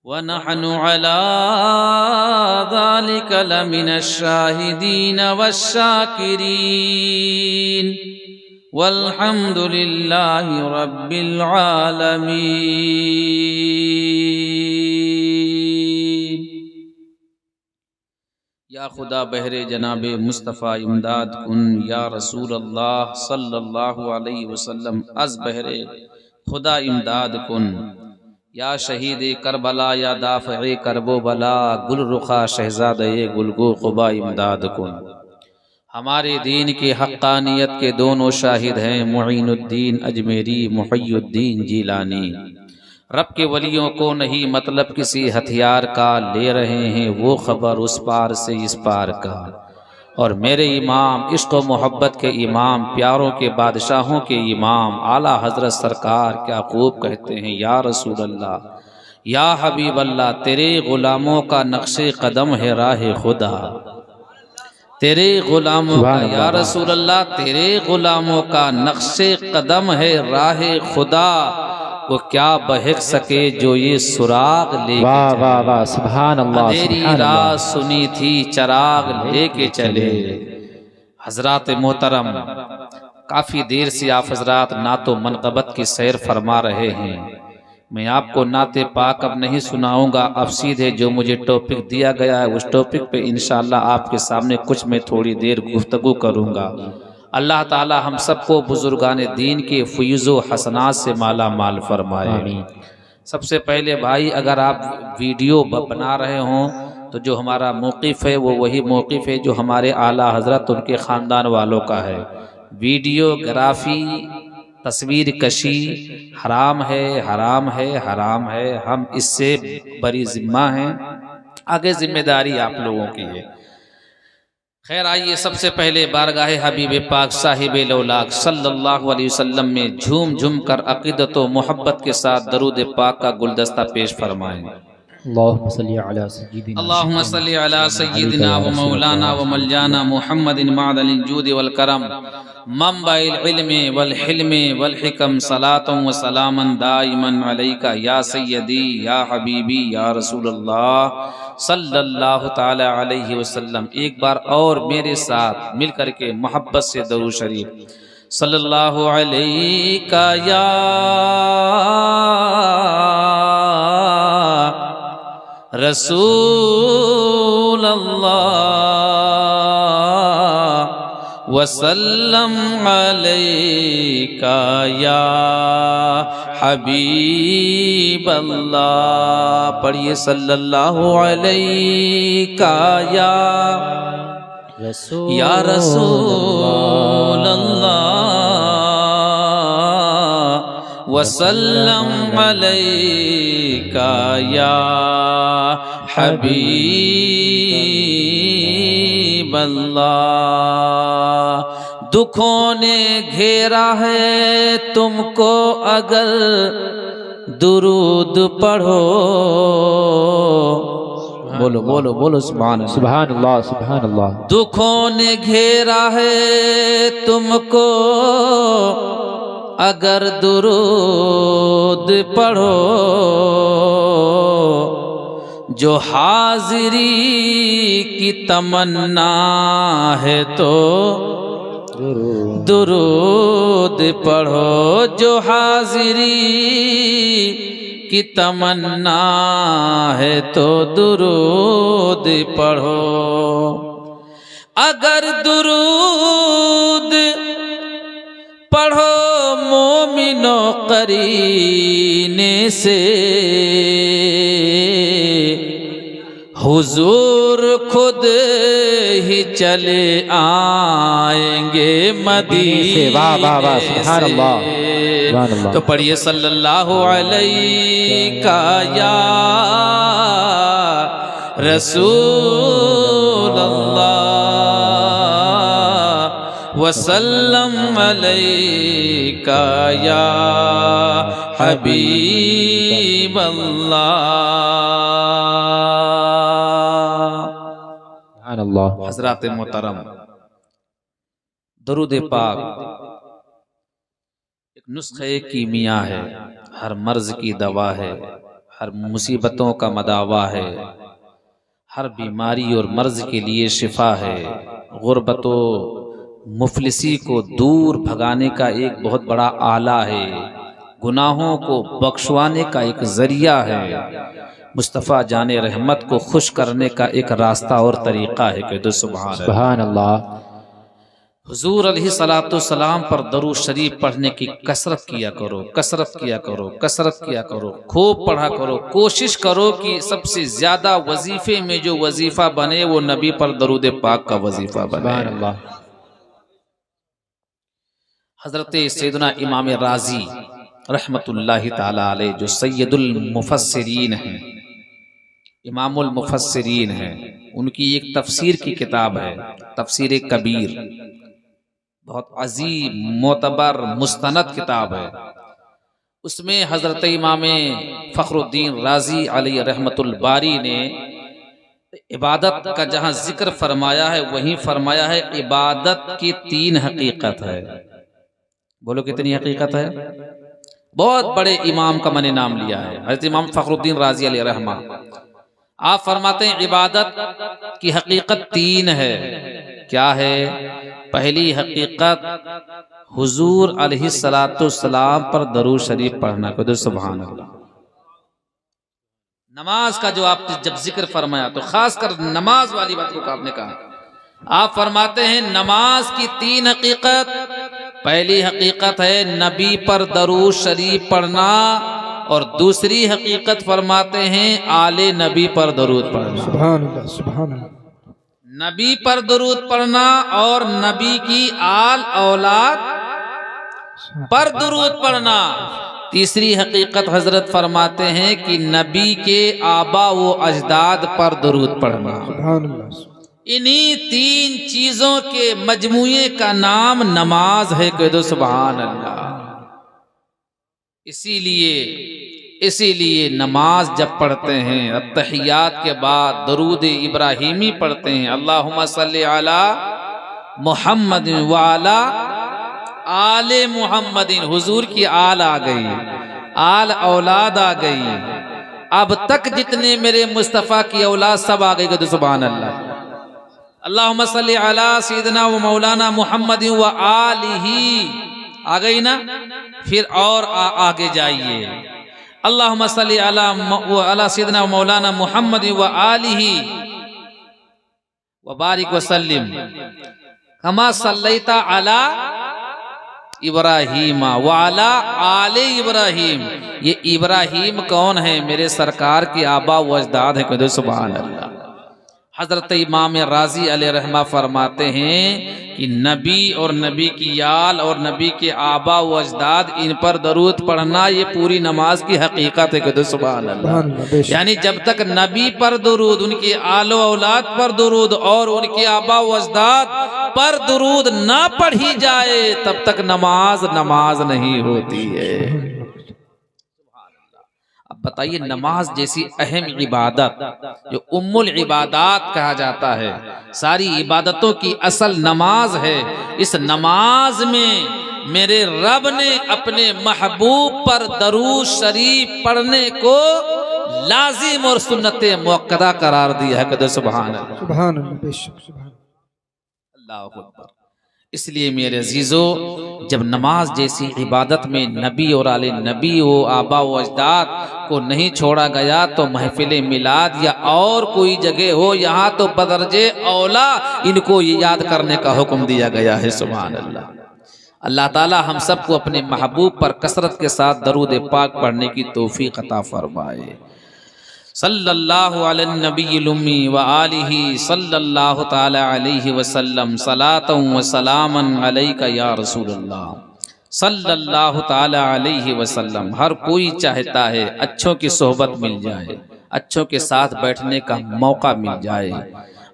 वनहनु अला ज़ालिका लमिनश शाहिदीन वश्शाकिरीन वल्हम्दुलिल्लाहि रब्बिल आलमीन। या खुदा बहरे जनाबे मुस्तफ़ा इमदाद कुन, या रसूल अल्लाह सल्लल्लाहु अलैहि वसल्लम अज बहरे खुदा इमदाद कुन। या शहीद करबला या दाफ़े करबो बला, गुल रुखा शहज़ादे गुलगो क़ुबा इमदाद कुन। हमारे दीन की हक़्क़ानियत के दोनों शाहिद हैं मुईनुद्दीन अजमेरी, मुहय्युद्दीन जीलानी। रब के वलियों को नहीं मतलब किसी हथियार का, ले रहे हैं वो खबर उस पार से इस पार का। और मेरे इमाम इश्क़ व मोहब्बत के इमाम, प्यारों के बादशाहों के इमाम आला हज़रत सरकार क्या खूब कहते हैं, या रसूल अल्लाह या हबीब अल्लाह, तेरे ग़ुलामों का नक्शे कदम है राह खुदा। तेरे ग़ुलामों का या रसूल अल्लाह, तेरे ग़ुलामों का नक्शे कदम है राह खुदा। वो क्या बहक सके जो ये सुराग लेके चले। वाह वाह सुभान अल्लाह। तेरी राह सुनी थी चराग लेके चले। हजरात मोहतरम, काफ़ी देर से आप हजरात नातो मनक़बत की सैर फरमा रहे हैं। मैं आपको नाते पाक अब नहीं सुनाऊंगा, अब सीधे जो मुझे टॉपिक दिया गया है उस टॉपिक पे इंशाअल्लाह आपके सामने कुछ मैं थोड़ी देर गुफ्तगू करूंगा। अल्लाह ताला हम सबको बुजुर्गान दीन के फ़ुयूज़ो हसनात से माला माल फरमाए। सबसे पहले भाई, अगर आप वीडियो बना रहे हों तो जो हमारा मौक़िफ़ है वो वही मौक़िफ़ है जो हमारे आला हज़रत उनके ख़ानदान वालों का है। वीडियोग्राफी, तस्वीर कशी हराम है, हराम है, हराम है। हम इससे बरी ज़िम्मा हैं, आगे जिम्मेदारी आप लोगों की है। खैर आइए, सबसे पहले बारगाहे हबीब पाक साहिब लौलाक सल्लल्लाहु अलैहि वसल्लम में झूम झूम कर अक़ीदत व मोहब्बत के साथ दरूद पाक का गुलदस्ता पेश फरमाएं। अल्लाहुम्मा सल्ली अला सय्यिदिना व मौलाना व मौलाना मुहम्मदिन मअदनिल जूद वल करम मंबाइल इल्मी वल हिल्मी वल हिकम सलातुम व सलामन दाइमन अलैका या सय्यदी या हबीबी या रसूल अल्लाह सल्लल्लाहु ताला अलैहि वसल्लम। एक बार और मेरे साथ मिल करके मोहब्बत से दरूद शरीफ सल्लल्लाहु अलैका या रसूल अल्लाह वसल्लम अलैका या हबीब अल्लाह। पढ़िए सल्लल्लाहु अलैका या रसूल अल्लाह वसल्लम अलैका या हबीब अल्लाह। दुखों ने घेरा है तुमको अगर दुरूद पढ़ो। बोलो बोलो बोलो सुभान अल्लाह सुभान अल्लाह। दुखों ने घेरा है तुमको अगर दुरूद पढ़ो। जो हाजिरी की तमन्ना है तो दुरूद पढ़ो। जो हाजिरी की तमन्ना है तो दुरूद पढ़ो। अगर दुरूद पढ़ो मोमिनो करीने से, हुजूर खुद ही चले आएंगे मदीने से। तो पढ़िए सल्लल्लाहु अलैका या रसूल अल्लाह वसल्लम अलैका या हबीब अल्लाह। हज़रात मोहतरम, दरूद पाक एक नुस्खे कीमिया है। हर मर्ज की दवा है, हर मुसीबतों का मदावा है, हर बीमारी और मर्ज के लिए शिफा है। गुर्बत व मुफलिसी को दूर भगाने का एक बहुत बड़ा आला है, गुनाहों को बख्शवाने का एक जरिया है, मुस्तफ़ा जाने रहमत को खुश करने का एक रास्ता और तरीक़ा है कि सुभान अल्लाह। हुजूर अलैहिस्सलातु सलाम पर दरूद शरीफ पढ़ने की कसरत किया करो, कसरत किया करो, कसरत किया करो, खूब पढ़ा करो। कोशिश करो कि सबसे ज्यादा वजीफे में जो वजीफा बने वो नबी पर दरूद पाक का वजीफा बने। हजरत सैयदना इमाम राजी रहमतुल्लाहि ताला अलैह जो सैयदुल मुफस्सिरीन हैं, इमामुल मुफस्सिरीन हैं, उनकी एक तफसीर की किताब है, तफसीर कबीर, बहुत अजीम मोतबर मुस्तनद किताब है। उसमें हजरत इमाम फखरुद्दीन राजी अलैहि रहमतुल बारी ने इबादत का जहां जिक्र फरमाया है वहीं फरमाया है इबादत की 3 हकीकत है। बोलो कितनी हकीकत है? बहुत बड़े इमाम का मैंने नाम लिया है, हजरत इमाम फखरुद्दीन राजी अलैहि रहमा। आप फरमाते हैं इबादत की हकीकत 3 है। क्या है? पहली हकीकत हुजूर अलैहिस्सलातु सलाम पर दरूद शरीफ पढ़ना। को सुभान अल्लाह। नमाज का जो आप जब जिक्र फरमाया तो खासकर नमाज वाली बात को आपने कहा। आप फरमाते हैं नमाज की 3 हकीकत। पहली हकीकत है नबी पर दरूद शरीफ पढ़ना, और दूसरी हकीकत फरमाते हैं आले नबी पर दरूद पढ़ना। सुभान अल्लाह, सुभान अल्लाह। नबी पर दरूद पढ़ना और नबी की आल औलाद पर दरूद पढ़ना। तीसरी हकीकत हजरत फरमाते हैं कि नबी के आबा व अजदाद पर दरूद पढ़ना। इन्हीं 3 चीजों के मजमूए का नाम नमाज है। कह दो सुभान अल्लाह। इसीलिए नमाज जब पढ़ते हैं अत्तहियात के बाद दरूद इब्राहिमी पढ़ते हैं, अल्लाहुम्मा सल्ली अला मुहम्मद व अला आले मुहम्मदिन। हुजूर की आल आ गई, आल औलाद आ गई। अब तक जितने मेरे मुस्तफ़ा की औलाद सब आ गई। तो सुभान अल्लाह। अल्लाहुम्मा सल्ली अला सय्यिदना व मौलाना मुहम्मद व आलिही आ गई ना। फिर और आगे जाइए, अल्लाहुम्मा सल्ली अला सय्यिदना व मौलाना मुहम्मद व आलिही व बारिक व सल्लिम कमा सल्लैता अला इब्राहीम व अला आले इब्राहीम। ये इब्राहीम कौन है? मेरे सरकार के आबा व अजदाद है। कह सुभान अल्लाह। हजरत इमाम राजी अलैहि रहमा फरमाते हैं कि नबी और नबी की आल और नबी के आबा व अजदाद इन पर दरूद पढ़ना ये पूरी नमाज की हकीकत है। कहते सुभान अल्लाह। यानी जब तक नबी पर दरूद, उनके आलो औलाद पर दरूद और उनके आबा व अजदाद पर दरूद ना पढ़ी जाए तब तक नमाज नहीं होती है। अब बताइए, नमाज जैसी अहम इबादत जो उम्मुल इबादात कहा जाता है, सारी इबादतों की असल नमाज है। इस नमाज में मेरे रब ने अपने महबूब पर दरूद शरीफ पढ़ने को लाजिम और सुन्नत मुअक्कदा करार दिया है। कदर सुभान अल्लाह, सुभान अल्लाह, अल्लाहु अकबर। इसलिए मेरे अजीजों, जब नमाज जैसी इबादत में नबी और आले नबी व आबा व अजदाद को नहीं छोड़ा गया तो महफिल मिलाद या और कोई जगह हो, यहाँ तो बदरजे औला इनको ये याद करने का हुक्म दिया गया है। सुभान अल्लाह। अल्लाह ताला हम सबको अपने महबूब पर कसरत के साथ दरूद पाक पढ़ने की तौफीक अता फरमाए। सल्लल्लाहु अला नबील उम्मी व आलिही सल्लल्लाहु ताला अलैहि वसल्लम सलातन व सलामन अलैका या रसूलल्लाह सल्लल्लाहु ताला अलैहि वसल्लम। हर कोई चाहता है अच्छों की सोहबत मिल जाए, अच्छों के साथ बैठने का मौका मिल जाए।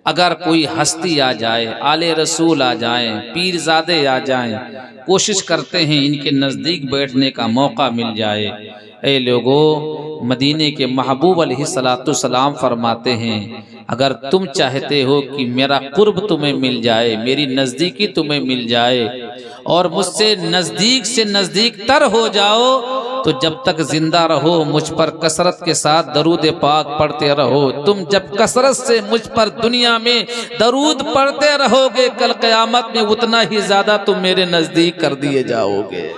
अगर कोई हस्ती आ जाए, आले रसूल आ जाए, पीरजादे आ जाएं, कोशिश करते हैं इनके नज़दीक बैठने का मौका मिल जाए। ऐ लोगों, मदीने के महबूब अलैहिस्सलातु सलाम फरमाते हैं, अगर तुम चाहते हो कि मेरा कुर्ब तुम्हें मिल जाए, मेरी नज़दीकी तुम्हें मिल जाए और मुझसे नज़दीक से नज़दीक तर हो जाओ, तो जब तक जिंदा रहो मुझ पर कसरत के साथ दरूद पाक पढ़ते रहो। तुम जब कसरत से मुझ पर दुनिया में दरूद पढ़ते रहोगे, कल क़यामत में उतना ही ज्यादा तुम मेरे नजदीक कर दिए जाओगे।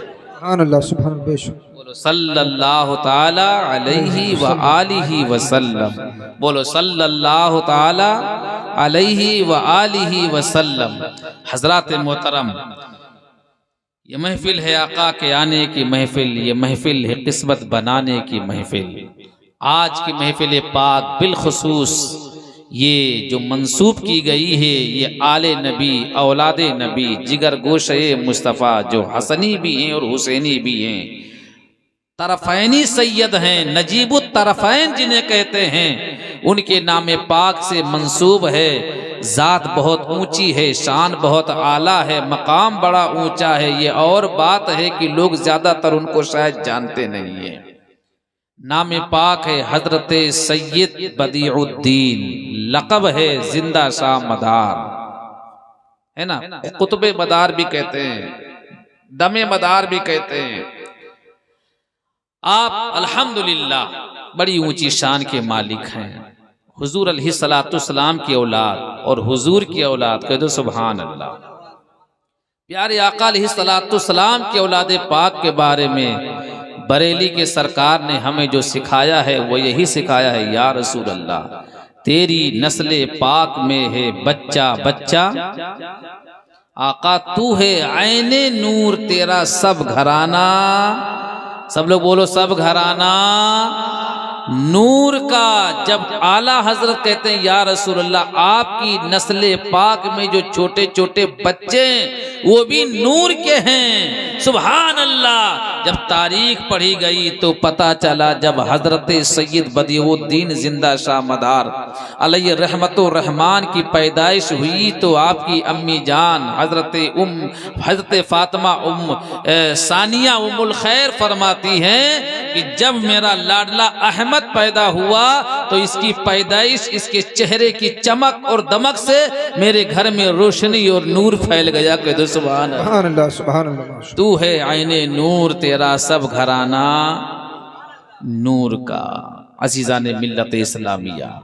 बोलो सल्लल्लाहु ताला अलैहि व आलिहि वसल्लम। बोलो सल्लल्लाहु ताला अलैहि व आलिहि वसल्लम। हजरात मोहतरम, ये महफिल है आका के आने की महफिल, ये महफिल है किस्मत बनाने की महफिल। आज की महफिल पाक बिलखुसूस ये जो मंसूब की गई है, ये आले नबी, औलादे नबी, जिगर गोशे मुस्तफ़ा, जो हसनी भी हैं और हुसैनी भी हैं, तरफ़ैनी सैयद हैं, नजीबुत तरफ़ैन जिन्हें कहते हैं, उनके नाम पाक से मंसूब है। ज़ात बहुत ऊंची है, शान बहुत आला है, मकाम बड़ा ऊंचा है। ये और बात है कि लोग ज़्यादातर उनको शायद जानते नहीं है। नाम पाक है हजरत सैयद बदीउद्दीन, लक़ब है जिंदा शाह मदार, है ना, कुतुब मदार भी कहते हैं, दमे मदार भी कहते हैं। आप अल्हम्दुलिल्लाह बड़ी ऊंची शान के मालिक हैं। हुजूर अलैहिस्सलाम की औलाद और हुजूर की औलाद कह दो सुभान अल्लाह। प्यारे आका अलैहिस्सलाम की औलाद पाक के बारे में बरेली के सरकार ने हमें जो सिखाया है वो यही सिखाया है, या रसूल अल्लाह तेरी नस्ले पाक में है बच्चा बच्चा, आका तू है ऐने नूर तेरा सब घराना। सब लोग बोलो सब घराना नूर का। जब आला हजरत कहते हैं या रसूल अल्लाह आपकी नस्ले पाक में जो छोटे छोटे बच्चे वो भी नूर के हैं, सुभान अल्लाह। जब तारीख पढ़ी गई तो पता चला जब हजरत सैयद बदीउद्दीन जिंदा शाह मदार अलैहि रहमतो रहमान की पैदाइश हुई तो आपकी अम्मी जान हजरत फातिमा सानिया उम्मुल खैर फरमाती हैं कि जब मेरा लाडला अहमद पैदा हुआ तो इसकी पैदाइश, इसके चेहरे की चमक और दमक से मेरे घर में रोशनी और नूर फैल गया। कह दो सुभान अल्लाह, सुभान अल्लाह। तू है आईने नूर तेरा सब घराना नूर का। अजीज़ान मिल्लत इस्लामिया,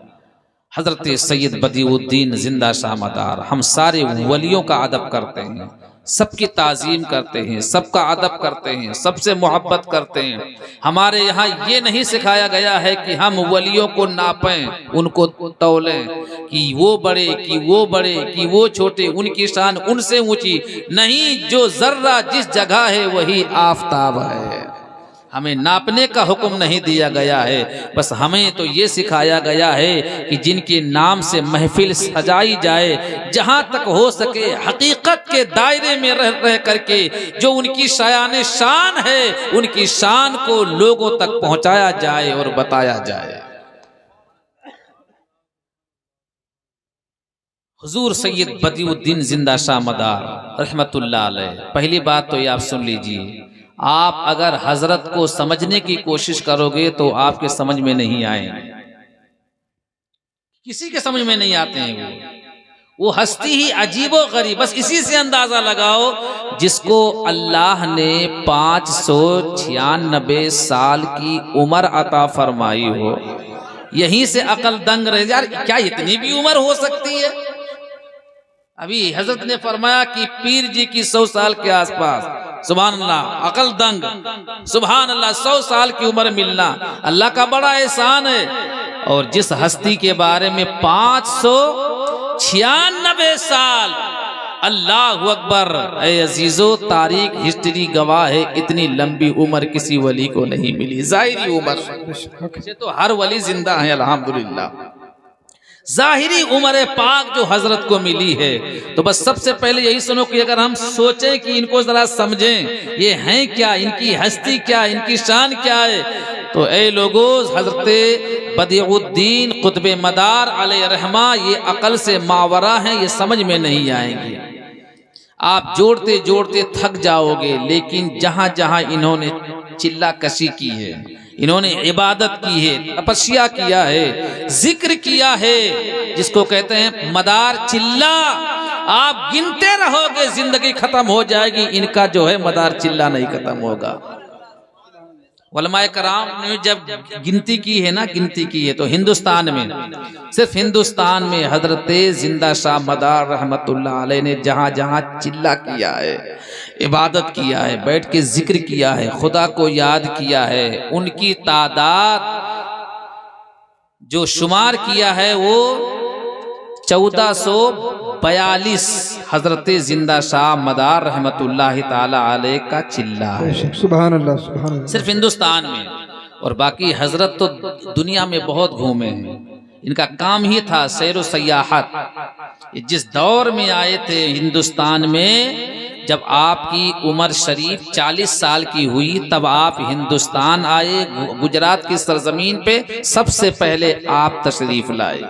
हजरत सैयद बदीउद्दीन जिंदा शाह मदार, हम सारे वलियों का अदब करते हैं, सबकी ताज़ीम करते हैं, सबका अदब करते हैं, सबसे मोहब्बत करते हैं। हमारे यहाँ ये नहीं सिखाया गया है कि हम वलियों को नापें, उनको तौलें कि वो बड़े कि वो बड़े कि वो छोटे, उनकी शान उनसे ऊंची नहीं। जो जर्रा जिस जगह है वही आफताब है। हमें नापने का हुक्म नहीं दिया गया है, बस हमें तो ये सिखाया गया है कि जिनके नाम से महफिल सजाई जाए, जहां तक हो सके हकीकत के दायरे में रह करके जो उनकी शायान शान है उनकी शान को लोगों तक पहुंचाया जाए और बताया जाए। हुजूर सैयद बदीउद्दीन जिंदा शाह मदार रहमतुल्लाह अलैह, पहली बात तो ये आप सुन लीजिए, आप अगर हजरत को समझने की कोशिश करोगे तो आपके समझ में नहीं आएंगे, किसी के समझ में नहीं आते हैं। वो हस्ती ही अजीबो गरीब, बस इसी से अंदाजा लगाओ जिसको अल्लाह ने 596 साल की उम्र अता फरमाई हो, यहीं से अकल दंग रह। यार क्या इतनी भी उम्र हो सकती है? अभी हजरत ने फरमाया कि पीर जी की 100 साल के आसपास, सुभान अल्लाह, अकल दंग, सुभान अल्लाह, 100 साल की उम्र मिलना अल्लाह का बड़ा एहसान है। और जिस हस्ती के बारे में 596 साल, अल्लाह अकबर, ऐ अजीजो, तारीख हिस्ट्री गवाह है इतनी लंबी उम्र किसी वली को नहीं मिली। जाहिरी उम्र से तो हर वली जिंदा है अल्हम्दुलिल्लाह, जाहिरी उम्र पाक जो हजरत को मिली है। तो बस सबसे पहले यही सुनो कि अगर हम सोचें कि इनको जरा समझें ये हैं क्या, इनकी हस्ती क्या, इनकी शान क्या है, तो ऐ लोगों, हजरत बदीउद्दीन कुतुब मदार अलैहि रहमा ये अकल से मावरा हैं, ये समझ में नहीं आएंगे। आप जोड़ते जोड़ते थक जाओगे, लेकिन जहां जहां इन्होंने चिल्ला कशी की है, इन्होंने इबादत की है, तपस्या किया है, जिक्र किया है, जिसको कहते हैं मदार चिल्ला, आप गिनते रहोगे जिंदगी खत्म हो जाएगी, इनका जो है मदार चिल्ला नहीं खत्म होगा। उलमाए कराम ने जब गिनती की है ना, गिनती की है, तो हिंदुस्तान में, सिर्फ हिंदुस्तान में हजरत जिंदा शाह मदार रहमतुल्लाह अलैह ने जहां जहां चिल्ला किया है, इबादत किया है, बैठ के जिक्र किया है, खुदा को याद किया है, उनकी तादाद जो शुमार किया है वो 1442 हजरत जिंदा शाह मदार रहमतुल्लाह ताला अलैह का चिल्ला है। सुभान अल्लाह, सुभान अल्लाह। सिर्फ हिंदुस्तान में, और बाकी हजरत तो दुनिया में बहुत घूमे हैं। इनका काम ही था सैर सयाहत। जिस दौर में आए थे हिंदुस्तान में, जब आपकी उम्र शरीफ 40 साल की हुई, तब आप हिंदुस्तान आए, गुजरात की सरजमीन पे सबसे पहले आप तशरीफ लाए।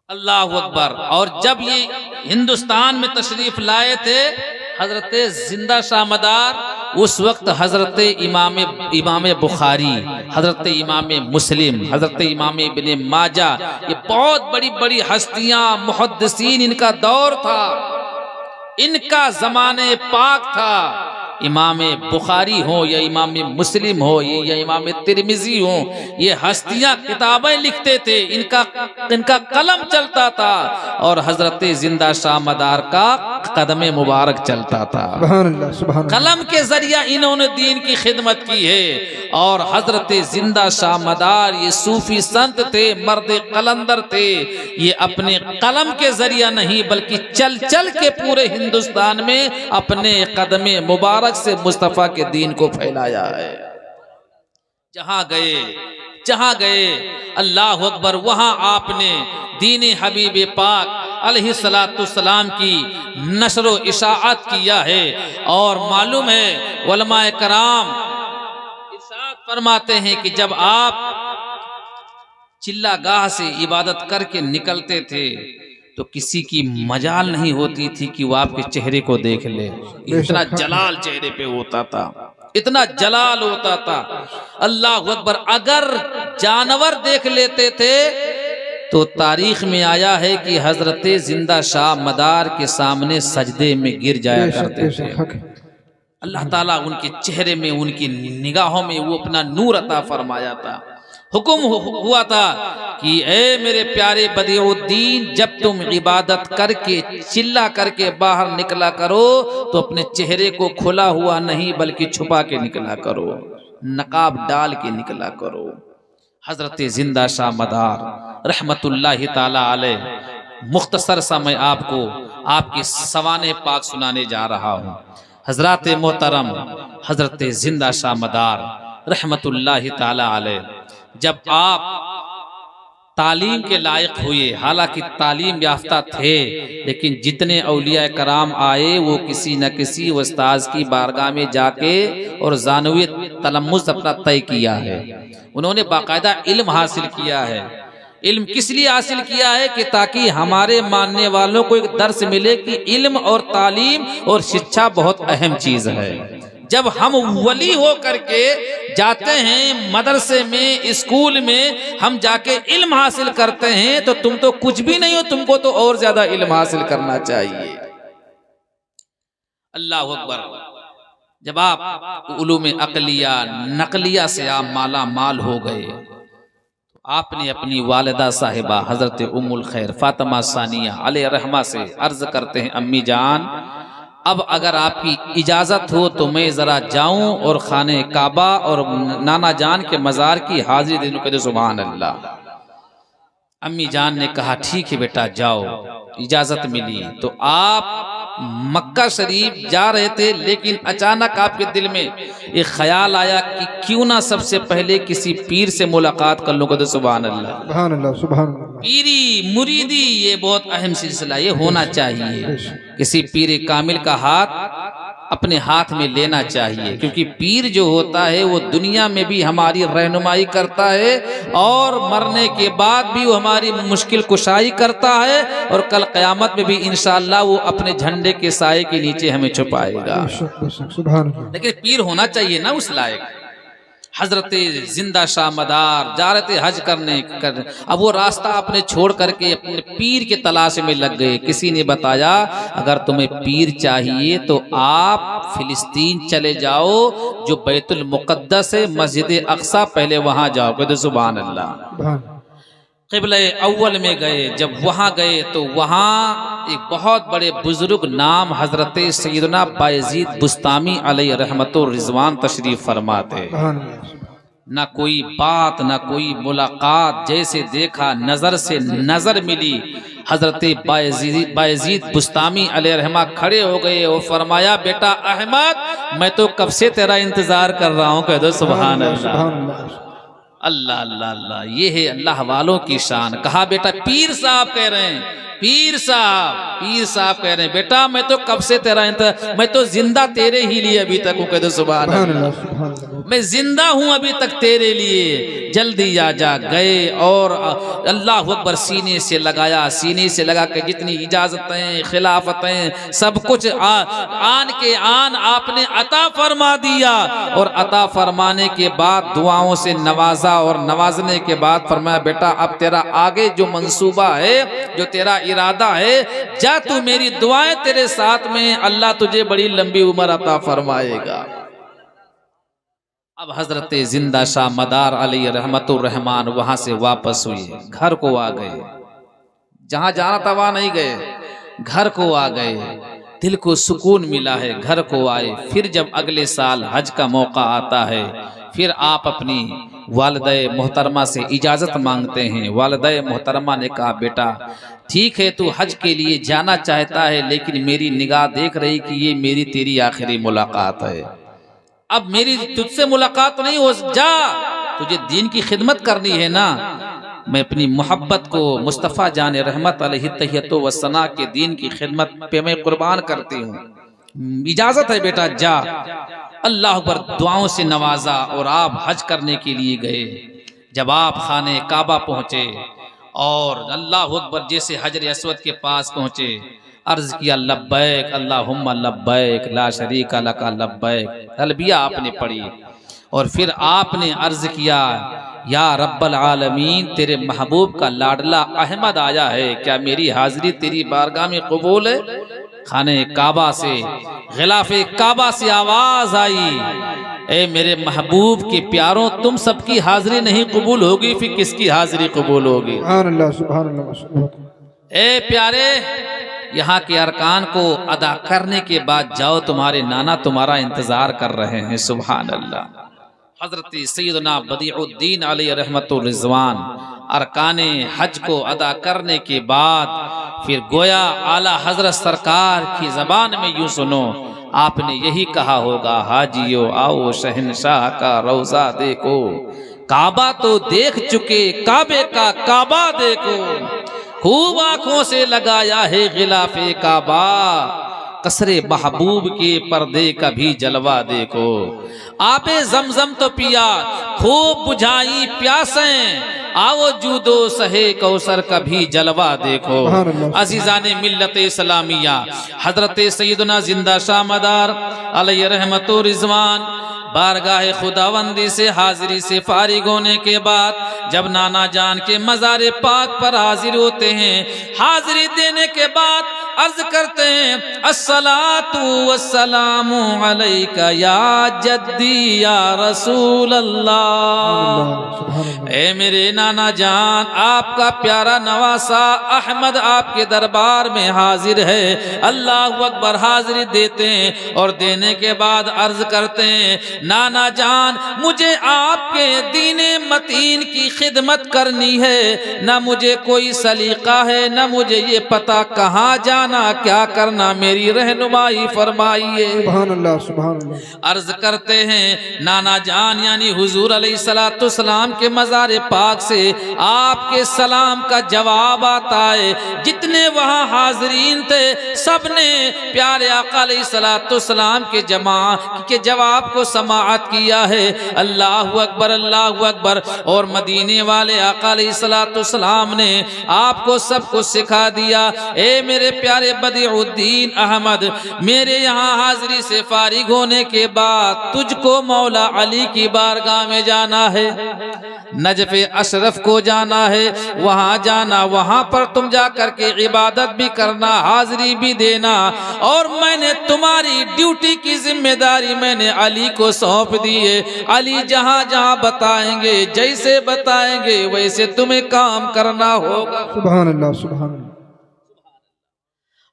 अल्लाह अकबर। और जब ये हिंदुस्तान में तशरीफ लाए थे हजरत जिंदा शाह मदार, उस वक्त हजरत इमाम बुखारी, हजरत इमाम मुस्लिम, हजरत इमाम इब्ने माजा, ये बहुत बड़ी बड़ी हस्तियां, मुहद्दिसीन, इनका दौर था, इनका जमाने पाक था। इमाम बुखारी हो या इमाम मुस्लिम हो या इमाम तिरमिजी हो, ये हस्तियां किताबें लिखते थे, इनका कलम चलता था, और हजरत जिंदा शाह मदार का कदम मुबारक चलता था। सुभान अल्लाह, सुभान अल्लाह। कलम के जरिया इन्होंने दीन की खिदमत की है। और हजरत जिंदा शाह मदार ये सूफी संत थे, मर्द कलंदर थे। ये अपने कलम के जरिया नहीं बल्कि चल चल के पूरे हिंदुस्तान में अपने कदम मुबारक से मुस्तफा के दीन को फैलाया है। जहां गए अल्लाह अकबर, वहां आपने दीन हबीब पाक अलैहिस्सलाम की नशरो इशाअत किया है। और मालूम है उलमाए कराम इरशाद फरमाते हैं कि जब आप चिल्ला गाह से इबादत करके निकलते थे तो किसी की मजाल नहीं होती थी कि वो आपके चेहरे को देख ले। इतना जलाल चेहरे पे होता था, इतना जलाल होता था। अल्लाह अकबर। अगर जानवर देख लेते थे तो तारीख में आया है कि हजरत जिंदा शाह मदार के सामने सजदे में गिर जाया करते थे। अल्लाह ताला उनके चेहरे में, उनकी निगाहों में वो अपना नूर अता फरमाया था। हुक्म हुआ था कि ए मेरे प्यारे बदिउद्दीन, जब तुम इबादत करके चिल्ला करके बाहर निकला करो तो अपने चेहरे को खुला हुआ नहीं बल्कि छुपा के निकला करो, नकाब डाल के निकला करो। हजरत जिंदा शाह मदार रहमतुल्लाहि ताला अलैह, मुख्तसर सा मैं आपको आपके सवाने पाक सुनाने जा रहा हूँ। हजरत मोहतरम हजरत जिंदा शाह मदार रहमतुल्लाहि ताला अलैह जब आप तालीम के लायक हुए, हालांकि तालीम याफ्ता थे, लेकिन जितने औलिया कराम आए वो किसी न किसी उस्ताद की बारगाह में जाके और जानवी तलम्मुस अपना तय किया है। उन्होंने बाकायदा इल्म हासिल किया है। इल्म किस लिए हासिल किया है कि ताकि हमारे मानने वालों को एक दर्स मिले कि इल्म और तालीम और शिक्षा बहुत अहम चीज है। जब हम वली हो करके जाते हैं मदरसे में, स्कूल में, हम जाके इल्म हासिल करते हैं तो तुम तो कुछ भी नहीं हो, तुमको तो और ज्यादा इल्म हासिल करना चाहिए। अल्लाह अकबर। जब आप उलूम अकलिया नकलिया से आप माला माल हो गए, आपने अपनी वालिदा साहिबा हजरत उम्मुल खैर फातिमा सानिया अलैहि रहमा से अर्ज करते हैं, अम्मी जान अब अगर आपकी इजाजत हो तो मैं जरा जाऊं और खाने काबा और नाना जान के मजार की हाजिरी देने को। सुभान अल्लाह। अम्मी जान ने कहा ठीक है बेटा जाओ। इजाजत मिली तो आप मक्का शरीफ जा रहे थे, लेकिन अचानक आपके दिल में एक ख्याल आया कि क्यों ना सबसे पहले किसी पीर से मुलाकात कर लूं। तो सुभान अल्लाह, सुभान अल्लाह, सुभान अल्लाह। पीरी मुरीदी ये बहुत अहम सिलसिला, ये होना चाहिए। किसी पीर कामिल का हाथ अपने हाथ में लेना चाहिए, क्योंकि पीर जो होता है वो दुनिया में भी हमारी रहनुमाई करता है और मरने के बाद भी वो हमारी मुश्किल कुशाई करता है, और कल क़यामत में भी इंशाअल्लाह वो अपने झंडे के साए के नीचे हमें छुपाएगा। लेकिन पीर होना चाहिए ना उस लायक। हजरत जिंदा शाह मदार जा रहे थे हज करने अब वो रास्ता अपने छोड़ करके अपने पीर के तलाश में लग गए। किसी ने बताया अगर तुम्हें पीर चाहिए तो आप फिलिस्तीन चले जाओ, जो बैतुल मुक़द्दस है, मस्जिद अक्सा, पहले वहां जाओ। कहते सुभान अल्लाह। क़िबला अव्वल में गए, जब वहां गए तो वहां एक बहुत बड़े बुजुर्ग नाम हजरत सैयदना बायजीद बुस्तामी अलैहि रहमतुर रिजवान तशरीफ फरमाते। ना कोई बात ना कोई मुलाकात, जैसे देखा नजर से नजर मिली। हजरत बायजीद बुस्तामी अलैहि रहमा खड़े हो गए और फरमाया बेटा अहमद मैं तो कब से तेरा इंतजार कर रहा हूँ। कह दो सुभान अल्लाह। अल्लाह अल्लाह अल्लाह, ये है अल्लाह वालों की शान। कहा बेटा पीर साहब कह रहे हैं, पीर साहब कह रहे हैं बेटा मैं तो कब से तेरा इंतजार, मैं तो जिंदा तेरे ही लिए अभी तक हूँ। कह दो सुभान अल्लाह, मैं जिंदा हूँ अभी तक तेरे लिए, जल्दी आ जा। गए और अल्लाह अकबर सीने से लगाया, सीने से लगा के जितनी इजाजतें खिलाफतें सब कुछ आन के आन आपने अता फरमा दिया। और अता फरमाने के बाद दुआओं से नवाजा और नवाजने के बाद फरमाया बेटा अब तेरा आगे जो मंसूबा है, जो तेरा इरादा है, जा तू, मेरी दुआएं तेरे साथ में, अल्लाह तुझे बड़ी लंबी उम्र अता फरमाएगा। अब हजरत जिंदा शाह मदार अलैहि रहमतुर रहमान वहां से वापस हुए, घर को आ गए। जहां जाना था वहां नहीं गए, घर को आ गए। दिल को सुकून मिला है, घर को आए। फिर जब अगले साल हज का मौका आता है, फिर आप अपनी वालिदा मोहतरमा से इजाज़त मांगते हैं। वालिदा मोहतरमा ने कहा बेटा ठीक है तू हज के लिए जाना चाहता है, लेकिन मेरी निगाह देख रही कि ये मेरी तेरी आखिरी मुलाकात है। अब मेरी तुझसे मुलाकात नहीं हो, जा, तुझे दीन की खिदमत करनी है ना। मैं अपनी मोहब्बत को मुस्तफ़ा जान रहमत अलैहि तहियतो व सना के दीन की खिदमत पे मैं कुर्बान करती हूँ, इजाजत है बेटा जा। अल्लाह अकबर, दुआओं से नवाजा और आप हज करने के लिए गए। जब आप खाने काबा पहुंचे और अल्लाह अकबर जैसे हजर अस्वद के पास पहुंचे, अर्ज किया लब्बैक अल्लाहुम्मा लब्बैक ला शरीका लका लब्बैक, तलबिया आपने पढ़ी। और फिर आपने अर्ज किया या रब्बल आलमीन, तेरे महबूब का लाडला अहमद आया है, क्या मेरी हाजिरी तेरी बारगाह में कबूल है। खाने काबा से, गिलाफे काबा से आवाज आई, ए मेरे महबूब के प्यारों, तुम सबकी हाजिरी नहीं कबूल होगी, फिर किसकी हाजिरी कबूल होगी। ए प्यारे, यहाँ के अरकान को अदा करने के बाद जाओ, तुम्हारे नाना तुम्हारा इंतजार कर रहे हैं। सुभान अल्लाह। हजरत सैयदना बदीउद्दीन अलैहि रहमतुर रिजवान अरकाने हज को अदा करने के बाद फिर गोया आला हजरत सरकार की जबान में यूं सुनो, आपने यही कहा होगा, हाजियो आओ शहनशाह का रोजा देखो, काबा तो देख चुके, काबे का काबा देखो, खूब आंखों से लगाया है गिलाफे काबा, कसरे महबूब के पर्दे का भी जलवा देखो, आपे जमजम तो पिया, खूब बुझाई प्यासें, आओ जूदो सहे कौसर का भी जलवा देखो। अजीजाने मिल्लत इस्लामिया, हजरत सैयदना जिंदा शाह मदार अलैहि रहमतुर रिजवान बारगाह खुदावंदी से हाजिरी से फारिग होने के बाद जब नाना जान के मज़ार पाक पर हाजिर होते हैं, हाजिरी देने के बाद अर्ज करते हैं अस्सलातु वस्सलामु अलैका या जद्दी या रसूल अल्लाह। ए मेरे नाना जान, आपका प्यारा नवासा अहमद आपके दरबार में हाजिर है। अल्लाह अकबर, हाजिरी देते हैं और देने के बाद अर्ज करते हैं नाना जान, मुझे आपके दीने मतीन की खिदमत करनी है, ना मुझे कोई सलीका है, ना मुझे ये पता कहाँ जाना क्या करना, मेरी रहनुमाई फरमाइए। सुभान अल्लाह, सुभान अल्लाह। अर्ज करते हैं नाना जान यानी हुजूर अलैहिस्सलाम के मज़ार पाक से आपके सलाम का जवाब आता है। जितने वहाँ हाजरीन थे सबने प्यारे आका अलैहिस्सलाम के जवाब को समाअत किया है। अल्लाह अकबर, अल्लाह अकबर। और मदीने वाले आका अलैहिस्सलाम ने आपको सब कुछ सिखा दिया। ए मेरे प्यारे बदीउद्दीन अहमद, मेरे यहाँ हाजिरी से फारिग होने के बाद तुझको मौला अली की बारगाह में जाना है, नजफ अशरफ को जाना है, वहाँ जाना, वहाँ पर तुम जा करके इबादत भी करना, हाजिरी भी देना। और मैंने तुम्हारी ड्यूटी की जिम्मेदारी मैंने अली को सौंप दी है। अली जहाँ जहाँ बताएंगे, जैसे बताएंगे वैसे तुम्हें काम करना होगा। सुभान अल्लाह, सुभान अल्लाह।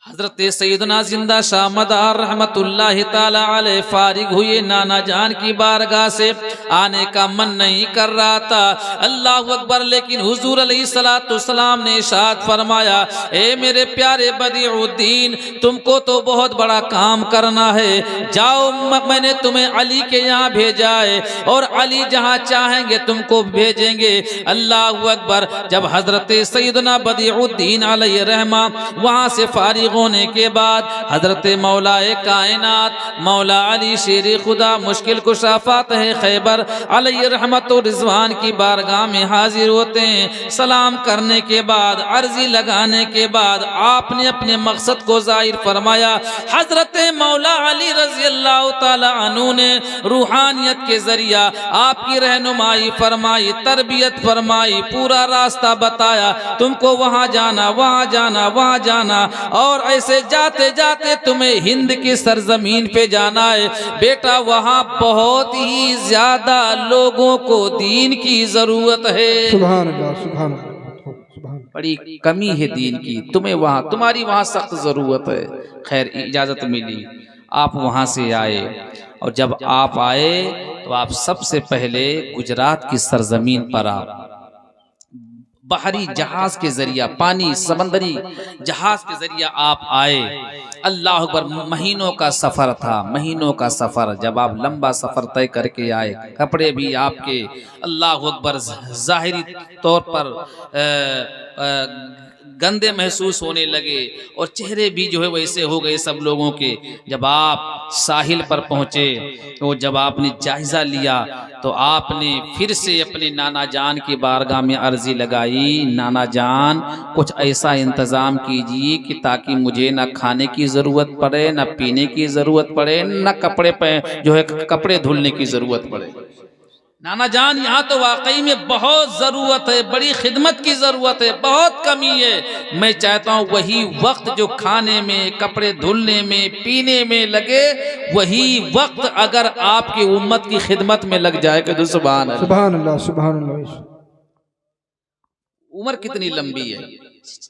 हजरत सैयदना जिंदा शाह मदार रहमतुल्लाहि ताला अलैह फारिग हुए, नाना जान की बारगाह से आने का मन नहीं कर रहा था। अल्लाह अकबर। लेकिन हुजूर अलैहिस्सलाम ने इरशाद फरमाया, ए मेरे प्यारे बदीउद्दीन, तुमको तो बहुत बड़ा काम करना है, जाओ मैंने तुम्हें अली के यहाँ भेजा है और अली जहाँ चाहेंगे तुमको भेजेंगे। अल्लाह अकबर। जब हजरत सैयदना बदीउद्दीन अलैहि रहमा वहाँ से फारिग होने के बाद हजरत मौलाए कायनात मौला अली शेर खुदा मुश्किल कुशा फातह खैबर अलैहि रहमत व रिजवान की बारगाह में हाजिर होते हैं। सलाम करने के बाद, अर्जी लगाने के बाद आपने अपने मकसद को जाहिर फरमाया। हजरत मौला अली रजी अल्लाह ताला अन्हु ने रूहानियत के जरिया आपकी रहनुमाई फरमाई, तरबियत फरमाई, पूरा रास्ता बताया, तुमको वहाँ जाना, वहाँ जाना, वहाँ जाना, और ऐसे जाते जाते तुम्हें हिंद की सरजमीन पे जाना है। बेटा वहाँ बहुत ही ज्यादा लोगों को दीन की जरूरत है। सुभान अल्लाह, सुभान अल्लाह, सुभान। बड़ी कमी है दीन की, तुम्हें वहाँ, तुम्हारी वहाँ सख्त जरूरत है। खैर इजाजत मिली, आप वहाँ से आए, और जब आप आए तो आप सबसे पहले गुजरात की सरजमीन पर आप बाहरी जहाज के जरिया, पानी समंदरी जहाज के जरिया आप आए। अल्लाह अकबर। महीनों का सफर था, महीनों का सफर। जब आप लंबा सफर तय करके आए, कपड़े भी आपके अल्लाह अकबर जाहिरी तौर पर गंदे महसूस होने लगे, और चेहरे भी जो है वैसे हो गए सब लोगों के। जब आप साहिल पर पहुंचे तो जब आपने जायजा लिया तो आपने फिर से अपने नाना जान की बारगाह में अर्जी लगाई, नाना जान कुछ ऐसा इंतजाम कीजिए कि ताकि मुझे ना खाने की जरूरत पड़े, ना पीने की जरूरत पड़े, ना कपड़े पे जो है कपड़े धुलने की जरूरत पड़े। नाना जान यहाँ तो वाकई में बहुत जरूरत है, बड़ी खिदमत की जरूरत है, बहुत कमी है। मैं चाहता हूँ वही वक्त जो खाने में, कपड़े धुलने में, पीने में लगे, वही वक्त अगर आपकी उम्मत की खिदमत में लग जाए तो सुभान अल्लाह, सुभान अल्लाह, सुभान अल्लाह। उम्र कितनी लंबी है,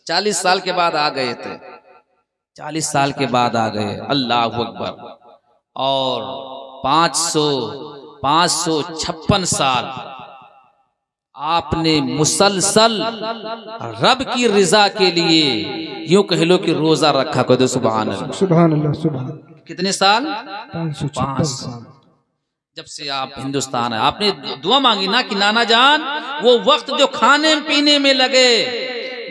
40 साल के बाद आ गए थे, 40 साल के बाद आ गए। अल्लाह अकबर। और 556 साल आपने मुसलसल रब की रिजा के लिए यूं कह लो कि रोजा रखा। कह दो सुभान अल्लाह, सुभान अल्लाह, सुभान। कितने साल? 556 साल। जब से आप हिंदुस्तान है, आपने दुआ मांगी ना कि नाना जान वो वक्त जो खाने पीने में लगे,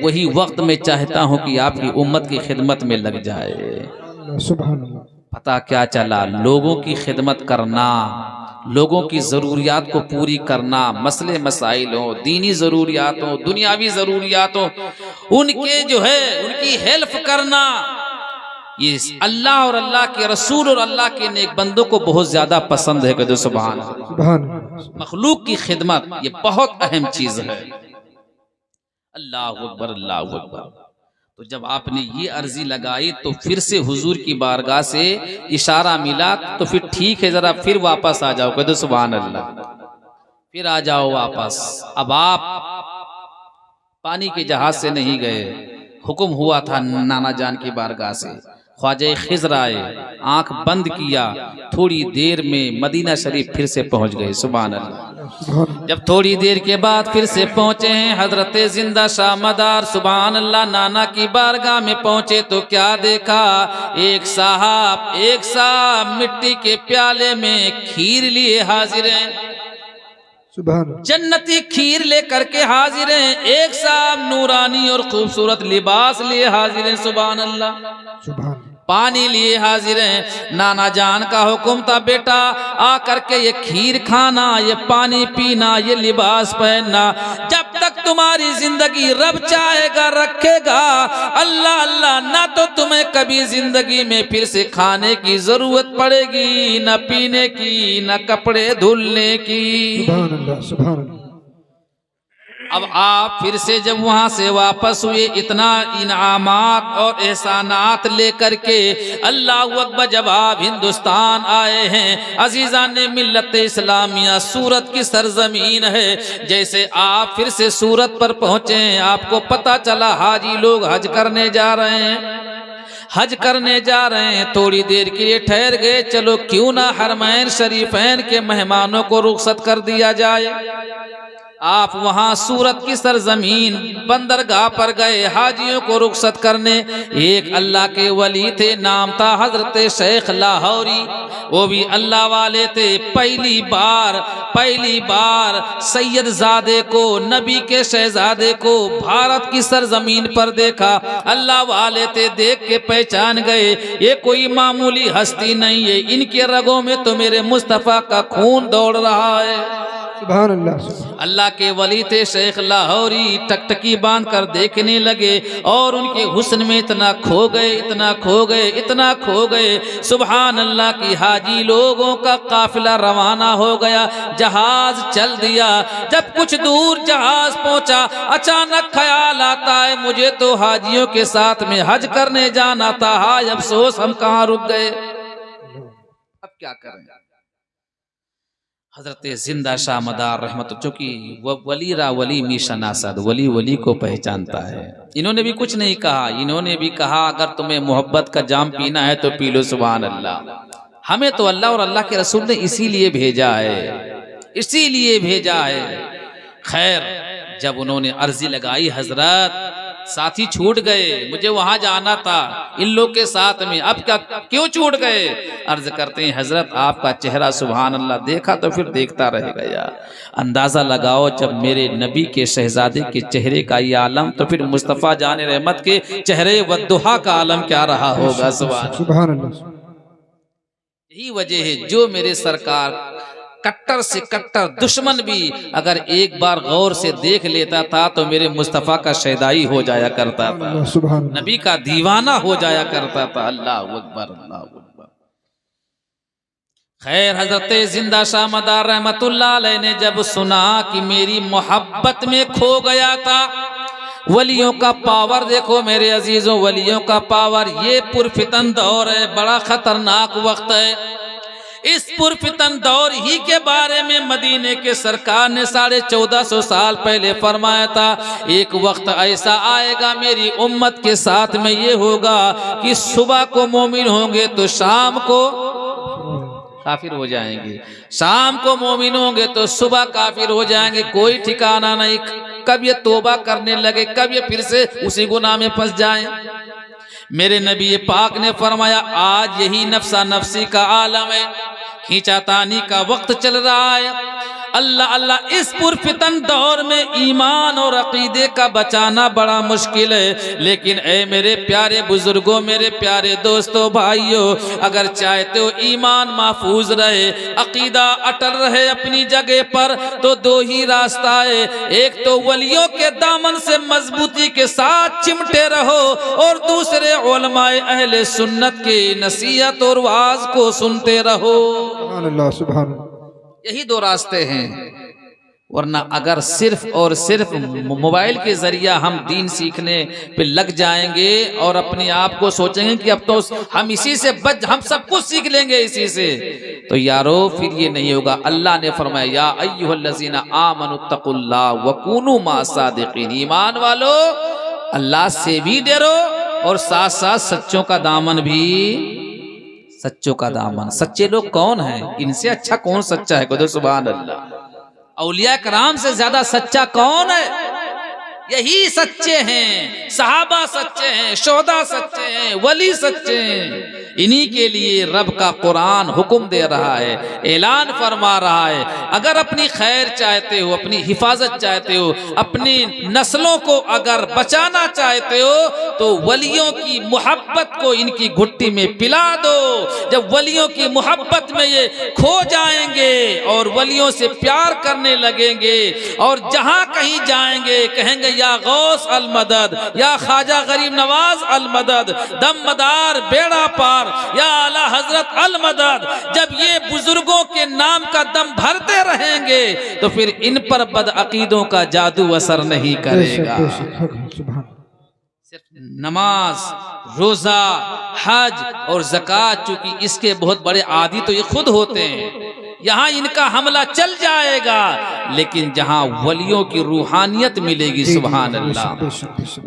वही वक्त में चाहता हूं कि आपकी उम्मत की खिदमत में लग जाए। सुभान अल्लाह। पता क्या चला, लोगों की खिदमत करना, लोगों की ज़रूरियात को पूरी करना, मसले मसाइल हो, दीनी ज़रूरियात हो, दुनियावी ज़रूरियात हो, उनके जो है उनकी हेल्प करना, ये अल्लाह और अल्लाह के रसूल और अल्लाह के नेक बंदों को बहुत ज्यादा पसंद है। कहते सुभान अल्लाह। मखलूक की खिदमत ये बहुत अहम चीज है। अल्लाह अकबर, अल्लाह अकबर। तो जब आपने ये अर्जी लगाई तो फिर से हुजूर की बारगाह से इशारा मिला, तो फिर ठीक है जरा फिर वापस आ जाओ। कहते सुभान अल्लाह, फिर आ जाओ वापस। अब आप पानी के जहाज से नहीं गए, हुक्म हुआ था नाना जान की बारगाह से। ख्वाजा खिज़र आए, आंख बंद किया, थोड़ी देर में मदीना शरीफ फिर से पहुंच गए। सुभान अल्लाह। जब थोड़ी देर के बाद फिर से पहुंचे हैं हजरत जिंदा शाह मदार, सुभान अल्लाह, नाना की बारगाह में पहुंचे तो क्या देखा, एक साहब मिट्टी के प्याले में खीर लिए हाजिर हैं। जन्नती खीर लेकर के हाजिर हैं। एक साहब नूरानी और खूबसूरत लिबास लिए हाजिर हैं। सुभान अल्लाह। पानी लिए हाजिर हैं। नाना जान का हुक्म था, बेटा आ करके ये खीर खाना, ये पानी पीना, ये लिबास पहनना, जब तक तुम्हारी जिंदगी रब चाहेगा रखेगा, अल्लाह अल्लाह ना तो तुम्हें कभी जिंदगी में फिर से खाने की जरूरत पड़ेगी, न पीने की, न कपड़े धुलने की। सुभान अल्लाह, सुभान अल्लाह। अब आप फिर से जब वहां से वापस हुए इतना इनामात और एहसानात लेकर के, अल्लाह अकबर, जब आप हिंदुस्तान आए हैं, अजीजा ने मिल्लत इस्लामिया सूरत की सरजमीन है, जैसे आप फिर से सूरत पर पहुंचे, आपको पता चला हाजी लोग हज करने जा रहे हैं, हज करने जा रहे हैं, थोड़ी देर के लिए ठहर गए, चलो क्यों ना हरमैन शरीफैन के मेहमानों को रुखसत कर दिया जाए। आप वहां सूरत की सरजमीन बंदरगाह पर गए हाजियों को रुखसत करने। एक अल्लाह के वली थे, नाम था हजरत शेख लाहौरी, वो भी अल्लाह वाले थे। पहली बार सैयद ज़ादे को, नबी के शहजादे को भारत की सरजमीन पर देखा। अल्लाह वाले थे, देख के पहचान गए ये कोई मामूली हस्ती नहीं है, इनके रगों में तो मेरे मुस्तफ़ा का खून दौड़ रहा है। सुभान अल्लाह। अल्लाह के वली थे शेख लाहौरी, टकटकी बांध कर देखने लगे और उनके हुस्न में इतना खो गए। सुभान अल्लाह की हाजी लोगों का काफिला रवाना हो गया, जहाज चल दिया। जब कुछ दूर जहाज पहुंचा, अचानक ख्याल आता है मुझे तो हाजियों के साथ में हज करने जाना था, हाय अफसोस हम कहाँ रुक गए, अब क्या करें। हजरत जिंदा शाह मदार रहमत, चूंकि वह वली मिशन आसद वली को पहचानता है, इन्होंने भी कुछ नहीं कहा, इन्होंने भी कहा अगर तुम्हें मोहब्बत का जाम पीना है तो पी लो। सुभान अल्लाह। हमें तो अल्लाह और अल्लाह के रसूल ने इसीलिए भेजा है। खैर, जब उन्होंने अर्जी लगाई, हजरत साथी छूट गए, मुझे वहां जाना था इन लोग के साथ में, अब क्या क्यों छूट गए। अर्ज करते हैं हजरत आपका चेहरा सुभान अल्लाह देखा तो फिर देखता रह गया। अंदाजा लगाओ जब मेरे नबी के शहजादे के चेहरे का ये आलम, तो फिर मुस्तफ़ा जान रहमत के चेहरे वद्दुहा का आलम क्या रहा होगा। सुभान अल्लाह। यही वजह है जो मेरे सरकार कट्टर से कट्टर दुश्मन भी अगर एक बार गौर से देख लेता था तो मेरे मुस्तफ़ा का शैदाई हो जाया करता था, नबी का दीवाना हो जाया करता था। अल्लाह अकबर, अल्लाह अकबर। खैर, हजरत जिंदा शाह मदार रहमतुल्लाह अलैह ने जब सुना कि मेरी मोहब्बत में खो गया था, वलियों का पावर देखो मेरे अजीजों, वलियों का पावर। ये पुरफितन दौर है, बड़ा खतरनाक वक्त है। इस पुरफितन दौर ही के बारे में मदीने के सरकार ने 1450 साल पहले फरमाया था, एक वक्त ऐसा आएगा मेरी उम्मत के साथ में ये होगा कि सुबह को मोमिन होंगे तो शाम को काफिर हो जाएंगे, शाम को मोमिन होंगे तो सुबह काफिर हो जाएंगे, कोई ठिकाना नहीं। कब ये तौबा करने लगे, कब ये फिर से उसी गुनाह में फंस जाएं। मेरे नबी पाक ने फरमाया आज यही नफ्सा नफ्सी का आलम है, खींचातानी का वक्त चल रहा है। अल्लाह अल्लाह, इस पुरफितन दौर में ईमान और अकीदे का बचाना बड़ा मुश्किल है। लेकिन ए मेरे प्यारे बुजुर्गों, मेरे प्यारे दोस्तों, भाइयों, अगर चाहते हो ईमान महफूज रहे, अकीदा अटल रहे अपनी जगह पर, तो दो ही रास्ता है। एक तो वलियों के दामन से मजबूती के साथ चिमटे रहो, और दूसरे उलमाए अहले सुन्नत के नसीहत और वाज को सुनते रहो। सुभान अल्लाह, सुभान अल्लाह। यही दो रास्ते हैं। वरना अगर सिर्फ और सिर्फ मोबाइल के जरिया हम दीन सीखने पे लग जाएंगे और अपने आप को सोचेंगे कि अब तो हम इसी से हम सब कुछ सीख लेंगे इसी से, तो यारो फिर ये नहीं होगा। अल्लाह ने फरमाया या अय्युहल्लज़ीना आमनुत्तकुल्लाह वकूनू मास्सादिकीन, ईमान वालो अल्लाह से भी डरो और साथ साथ सच्चों का दामन भी, सच्चों का दामन। सच्चे लोग कौन हैं? इनसे अच्छा कौन सच्चा है? खुद सुभान अल्लाह। औलिया कराम से ज्यादा सच्चा कौन है? यही सच्चे हैं, सहाबा सच्चे हैं, शोहदा सच्चे हैं, वली सच्चे हैं। इन्हीं के लिए रब का कुरान हुक्म दे रहा है, ऐलान फरमा रहा है, अगर अपनी खैर चाहते हो, अपनी हिफाजत चाहते हो, अपनी नस्लों को अगर बचाना चाहते हो, तो वलियों की मोहब्बत को इनकी घुट्टी में पिला दो। जब वलियों की मोहब्बत में ये खो जाएंगे और वलियों से प्यार करने लगेंगे और जहां कहीं जाएंगे कहेंगे या गौस अल मदद, या ख्वाजा गरीब नवाज अल मदद, दम मदार बेड़ा पार, या आला हजरत अल मदद। जब ये बुजुर्गों के नाम का दम भरते रहेंगे तो फिर इन पर बदअकीदों का जादू असर नहीं करेगा। सिर्फ नमाज, रोजा, हज और ज़कात, चूंकि इसके बहुत बड़े आदी तो ये खुद होते हैं, यहाँ इनका हमला चल जाएगा। लेकिन जहाँ वलियों की रूहानियत मिलेगी, सुभान अल्लाह,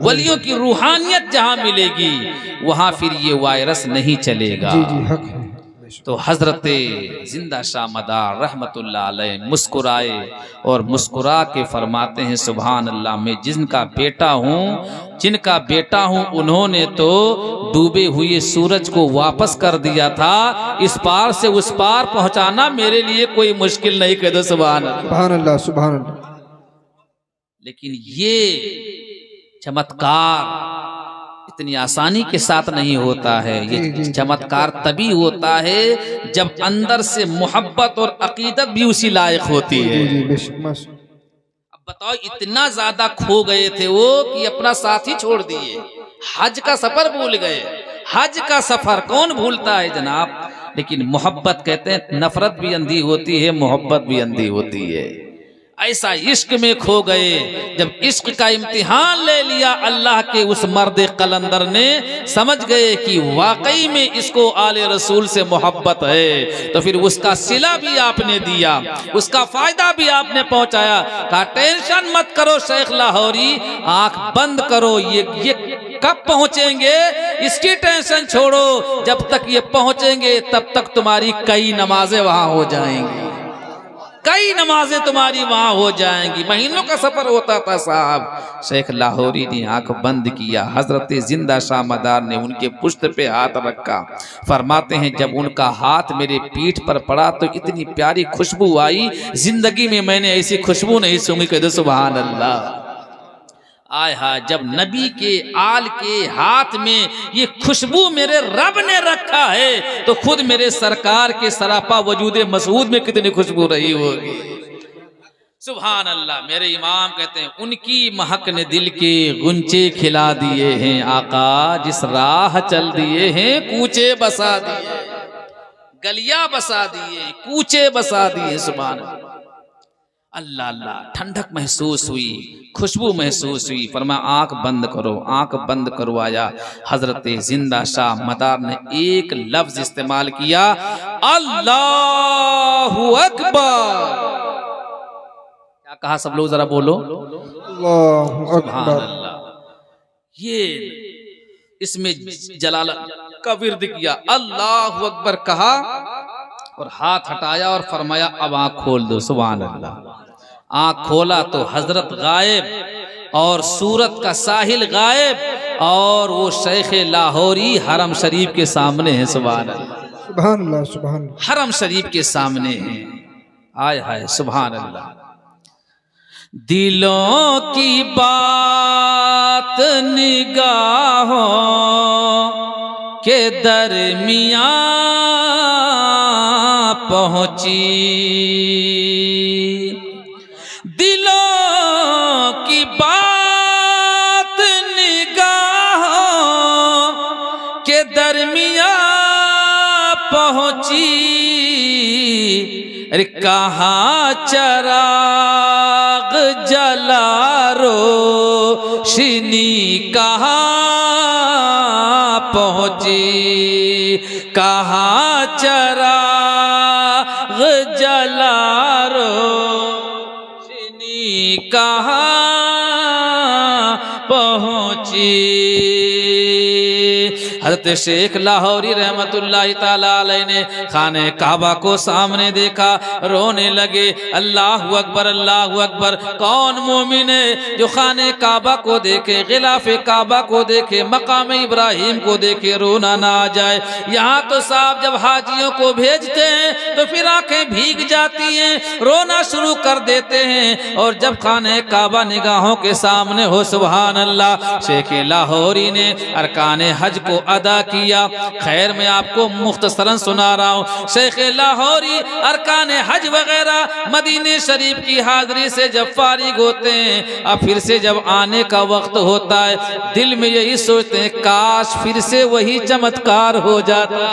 वलियों की रूहानियत जहाँ मिलेगी वहाँ फिर ये वायरस नहीं चलेगा। तो हजरत जिंदा शाह मदार रहमतुल्लाह अलैह मुस्कुराए और मुस्कुरा के फरमाते हैं, सुभान अल्लाह, मैं जिनका बेटा हूँ उन्होंने तो डूबे हुए सूरज को वापस कर दिया था, इस पार से उस पार पहुंचाना मेरे लिए कोई मुश्किल नहीं। कह दो सुभान अल्लाह, सुभान अल्लाह। लेकिन ये चमत्कार इतनी आसानी के साथ नहीं होता है। ये चमत्कार तभी होता है जब अंदर से मोहब्बत और अकीदत भी उसी लायक होती है। अब बताओ, इतना ज्यादा खो गए थे वो कि अपना साथी छोड़ दिए, हज का सफर भूल गए। हज का सफर कौन भूलता है जनाब? लेकिन मोहब्बत, कहते हैं नफरत भी अंधी होती है, मोहब्बत भी अंधी होती है। ऐसा इश्क में खो गए, जब इश्क का इम्तिहान ले लिया अल्लाह के उस मर्द कलंदर ने, समझ गए कि वाकई में इसको आले रसूल से मोहब्बत है, तो फिर उसका सिला भी आपने दिया, उसका फायदा भी आपने पहुंचाया। कहा टेंशन मत करो शेख लाहौरी, आंख बंद करो, ये कब पहुंचेंगे इसकी टेंशन छोड़ो, जब तक ये पहुंचेंगे तब तक तुम्हारी कई नमाजें वहां हो जाएंगी, कई नमाजें तुम्हारी वहां हो जाएंगी। महीनों का सफर होता था साहब। शेख लाहौरी ने आंख बंद किया, हजरत जिंदा शाह मदार ने उनके पुश्त पे हाथ रखा। फरमाते हैं जब उनका हाथ मेरे पीठ पर पड़ा तो इतनी प्यारी खुशबू आई, जिंदगी में मैंने ऐसी खुशबू नहीं सूंघी। कहते सुभान अल्लाह। आय हाय, जब नबी के आल के हाथ में ये खुशबू मेरे रब ने रखा है तो खुद मेरे सरकार के सरापा वजूदे मसूद में कितनी खुशबू रही होगी। सुभान अल्लाह। मेरे इमाम कहते हैं उनकी महक ने दिल के गुंचे खिला दिए हैं, आका जिस राह चल दिए हैं कूचे बसा दिए, गलियां बसा दिए, कूचे बसा दिए। सुभान अल्लाह अल्लाह। ठंडक महसूस हुई, खुशबू महसूस हुई। फरमाया आंख बंद करो, आंख बंद करो। आया हजरत जिंदा शाह मदार ने एक लफ्ज इस्तेमाल किया, अल्लाहु अकबर। क्या कहा सब लोग जरा बोलो, अल्लाहु अकबर। ये इसमें जलाल का विर्द किया, अल्लाहु अकबर कहा और हाथ हटाया और फरमाया अब आंख खोल दो। सुभान अल्लाह। आंख खोला तो हजरत गायब और सूरत का साहिल गायब और वो शेख लाहौरी हरम शरीफ के सामने है। सुभान अल्लाह, सुभान अल्लाह, सुभान अल्लाह। हरम शरीफ के सामने है। आय हाय, सुभान अल्लाह। दिलों की बात निगाहों के दरमियां पहुंची, दिलों की बात निगाहों के दरमियां पहुंची। अरे कहाँ चराग जला रोशनी कहाँ पहुंची, कहाँ चराग जला रोशनी कहाँ पहुंची। हजरत शेख लाहौरी रहमतुल्लाह ताला अलैह ने खाने काबा को सामने देखा, रोने लगे। अल्लाहु अकबर, अल्लाहु अकबर। कौन मोमिन है जो खाने काबा को देखे, गिलाफे काबा को देखे, मकाम इब्राहिम को देखे रोना ना आ जाए। यहाँ तो साहब जब हाजियों को भेजते हैं तो फिर आंखें भीग जाती हैं, रोना शुरू कर देते हैं, और जब खाने काबा निगाहों के सामने हो, सुभान अल्लाह। शेख लाहौरी ने अरकाने हज को अदा किया। खैर मैं आपको मुख्तसरन सुना रहा हूँ। शेख लाहौरी अरकाने हज वगैरह मदीने शरीफ की हाजिरी से जब फारिग होते हैं, अब फिर से जब आने का वक्त होता है, दिल में यही सोचते हैं काश फिर से वही चमत्कार हो जाता,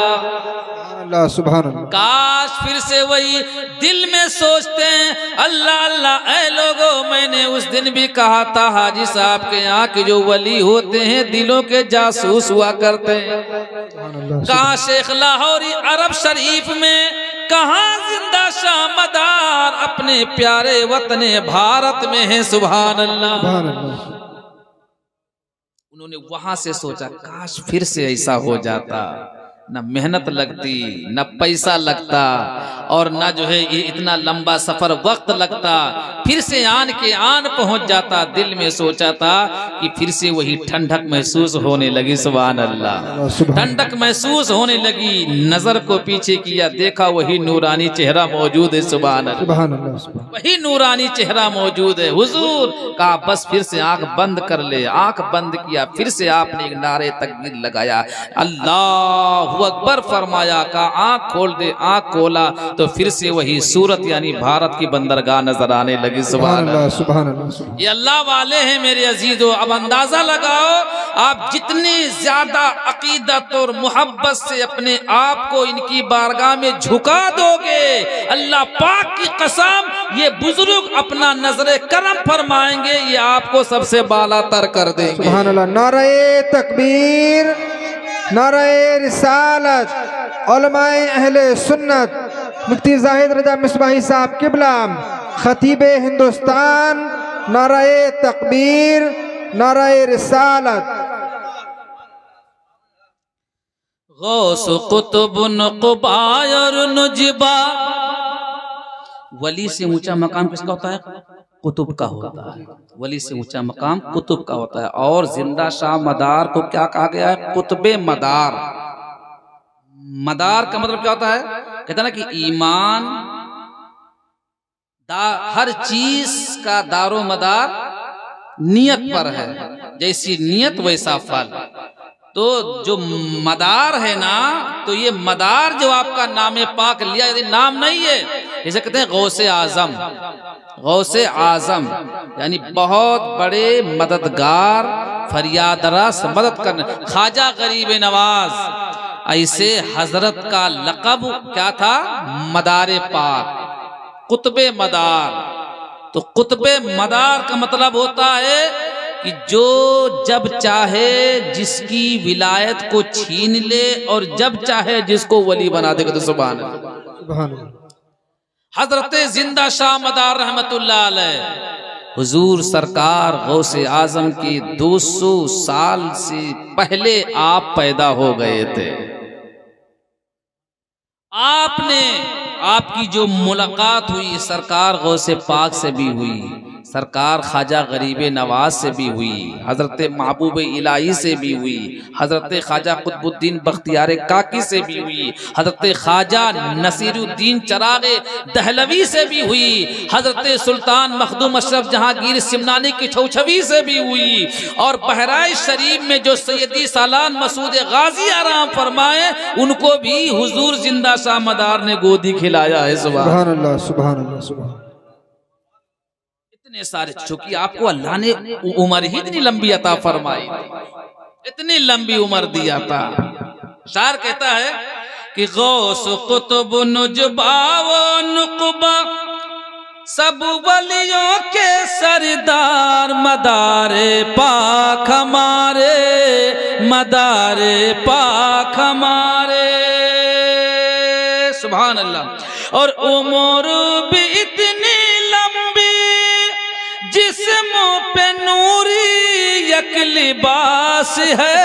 अल्लाह सुभान अल्लाह। काश फिर से वही दिल में सोचते हैं। अल्लाह अल्लाह, ऐ लोगों, मैंने उस दिन भी कहा था हाजी साहब के यहाँ के जो वली होते हैं दिलों के जासूस हुआ करते हैं। कहाँ शेख लाहौरी अरब शरीफ में, कहाँ जिंदा शाह मदार अपने प्यारे वतन भारत में है, सुभान अल्लाह। उन्होंने वहां से सोचा काश फिर से ऐसा हो जाता, न मेहनत लगती, न पैसा लगता, और न जो है ये इतना लंबा सफर वक्त लगता, फिर से आन के आन पहुंच जाता। दिल में सोचा था कि फिर से वही ठंडक महसूस होने लगी, सुभान अल्लाह। ठंडक महसूस होने लगी, नजर को पीछे किया, देखा वही नूरानी चेहरा मौजूद है, सुभान अल्लाह। वही नूरानी चेहरा मौजूद है। हुजूर कहा बस फिर से आंख बंद कर ले। आंख बंद किया, फिर से आपने एक नारे तकबीर लगाया, अल्लाह अकबर फरमाया, का आंख खोल दे। आंख खोला तो फिर से वही सूरत यानी भारत की बंदरगाह नजर आने लगी, सुभान अल्लाह, सुभान अल्लाह। ये अल्लाह वाले हैं मेरे अजीजों। अब अंदाजा लगाओ, आप जितनी ज्यादा अकीदत और मोहब्बत से अपने आप को इनकी बारगाह में झुका दोगे, अल्लाह पाक की कसम ये बुजुर्ग अपना नजरे करम फरमाएंगे, ये आपको सबसे बाला तर कर देंगे, सुभान अल्लाह। नारे तकबीर, नारे रिसालत, उलमाए अहले सुन्नत, मुफ्ती जाहिद रजा मिसबाही साहब किबला, खतीबे हिंदुस्तान, नारे तकबीर, नारे रिसालत। गौस कुतुब नुक़बा और नुजबा। वली से ऊंचा मकाम किसका होता है? कुतुब का होता है। वली से ऊंचा मकाम कुतुब का होता है। और जिंदा शाह मदार को क्या कहा गया है? कुतुबे मदार। मदार का मतलब क्या होता है? कहता ना कि ईमान हर चीज का दारो मदार नियत पर है, जैसी नियत वैसा फल। तो जो मदार है ना, तो ये मदार जो आपका नाम पाक लिया, यदि नाम नहीं है, जैसे कहते हैं गौसे आजम। गौसे आजम यानी बहुत बड़े मददगार, फरियादरस मदद करने, ख्वाजा गरीब नवाज। ऐसे हजरत का लक़ब क्या था? मदारे पाक, कुतबे मदार। तो कुतबे मदार का मतलब होता है कि जो जब चाहे जिसकी विलायत को छीन ले और जब चाहे जिसको वली बना देगा। तो सुभान अल्लाह। हजरत जिंदा शाह मदार रहमतुल्लाह अलैह हुजूर सरकार गौसे आजम की 200 साल से पहले आप पैदा हो गए थे। आपकी जो मुलाकात हुई सरकार गौसे पाक से भी हुई, सरकार ख्वाजा गरीब नवाज से भी हुई, हजरत महबूब इलाही से भी हुई, हजरत ख्वाजा कुतुबुद्दीन बख्तियार काकी से भी हुई, हजरत ख्वाजा नसीरुद्दीन चरागे दहलवी से भी हुई, हजरत सुल्तान मखदूम अशरफ जहांगीर सिमनानी की छौछवी से भी हुई, और बहराइच शरीफ में जो सैयदी सालान मसूद गाजी आराम फरमाए उनको भी हुजूर जिंदा शाह मदार ने गोदी खिलाया है। सुभान अल्लाह, सुभान अल्लाह, सुभान। इतने सारे, चूंकि आपको अल्लाह ने उम्र ही इतनी लंबी अता फरमाई, इतनी लंबी उम्र दिया था। शायर कहता है कि गौस कुतुब नुजबा व नुक़बा सब वलियों के सरदार, मदारे पाक हमारे, मदारे पाक हमारे। सुभान अल्लाह। और उम्र भी इतनी जिस्मों पे नूरी एक लिबास है,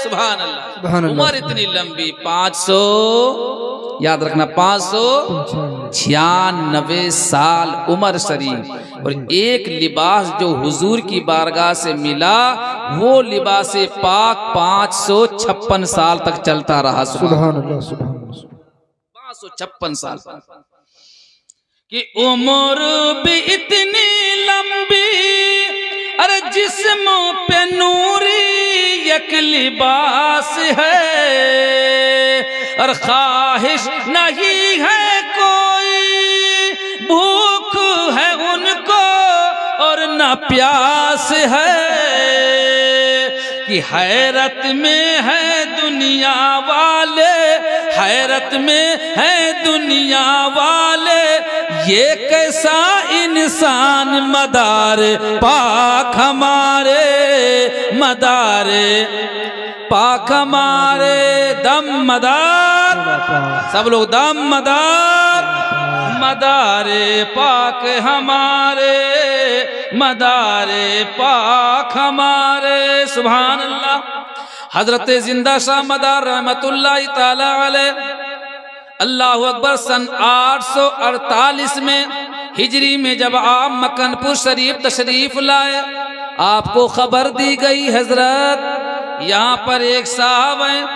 सुभान अल्लाह। उम्र इतनी लंबी 500, याद रखना 596 साल उम्र शरीफ। और एक लिबास जो हुजूर की बारगाह से मिला वो लिबास पाक 556 साल तक चलता रहा। सुभान अल्लाह, सुभान अल्लाह। 556 साल कि उम्र भी इतनी लंबी, अरे जिस्म पे नूरी एक लिबास है, और ख्वाहिश नहीं है कोई, भूख है उनको और न प्यास है, कि हैरत में है दुनिया वाले, हैरत में है दुनिया वाले, ये कैसा इंसान मदार पाक हमारे, मदार पाक हमारे, दम मदार, सब लोग दम मदार, मदारे पाक हमारे, मदारे पाक हमारे। सुभान अल्लाह। हजरत जिंदा शाह मदार रहमतुल्लाह ताला अलैह अल्लाह अकबर सन 848 में हिजरी में जब आप मक्कनपुर शरीफ तशरीफ लाए, आपको खबर दी गई हजरत यहाँ पर एक साहब हैं,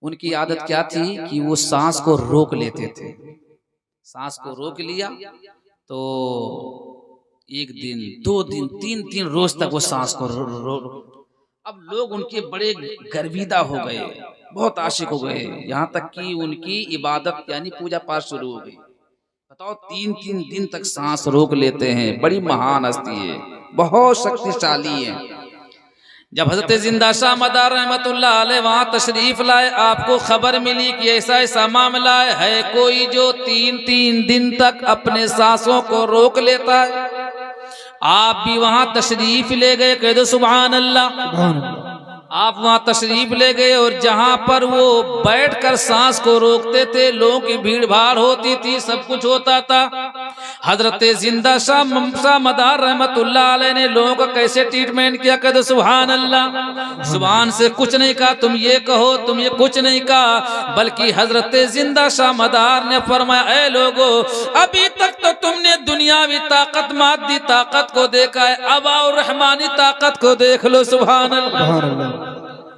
उनकी आदत क्या थी कि वो सांस को रोक लेते थे। सांस को रोक लिया तो एक दिन, 2 दिन, 3 रोज तक वो सांस को अब लोग उनके बड़े गर्विदा हो गए, बहुत आशिक हो गए, यहाँ तक कि उनकी इबादत यानी पूजा पाठ शुरू हो गई। बताओ 3 दिन तक सांस रोक लेते हैं, बड़ी महान हस्ती है, बहुत शक्तिशाली है। जब हजरत जिंदा शाह मदार रहमतुल्लाह अलैह वहाँ तशरीफ लाए, आपको खबर मिली कि ऐसा ऐसा मामला है, कोई जो 3 दिन तक अपने सांसों को रोक लेता है। आप भी वहाँ तशरीफ ले गए, कह दो सुभान अल्लाह। आप वहाँ तशरीफ ले गए और जहाँ पर वो बैठकर सांस को रोकते थे, लोगों की भीड़ भाड़ होती थी, सब कुछ होता था। हजरत जिंदा शाह मदार रहमतुल्लाह अलैह ने लोगों का कैसे ट्रीटमेंट किया, कहते सुभान अल्लाह। जुबान से कुछ नहीं कहा, तुम ये कहो, तुम ये कुछ नहीं कहा, बल्कि हजरत जिंदा शाह मदार ने फरमाया, ऐ लोगो, अभी तक तो तुमने दुनियावी ताकत, मादी ताकत को देखा है, अब आओ रहमानी ताकत को देख लो। सुभान अल्लाह।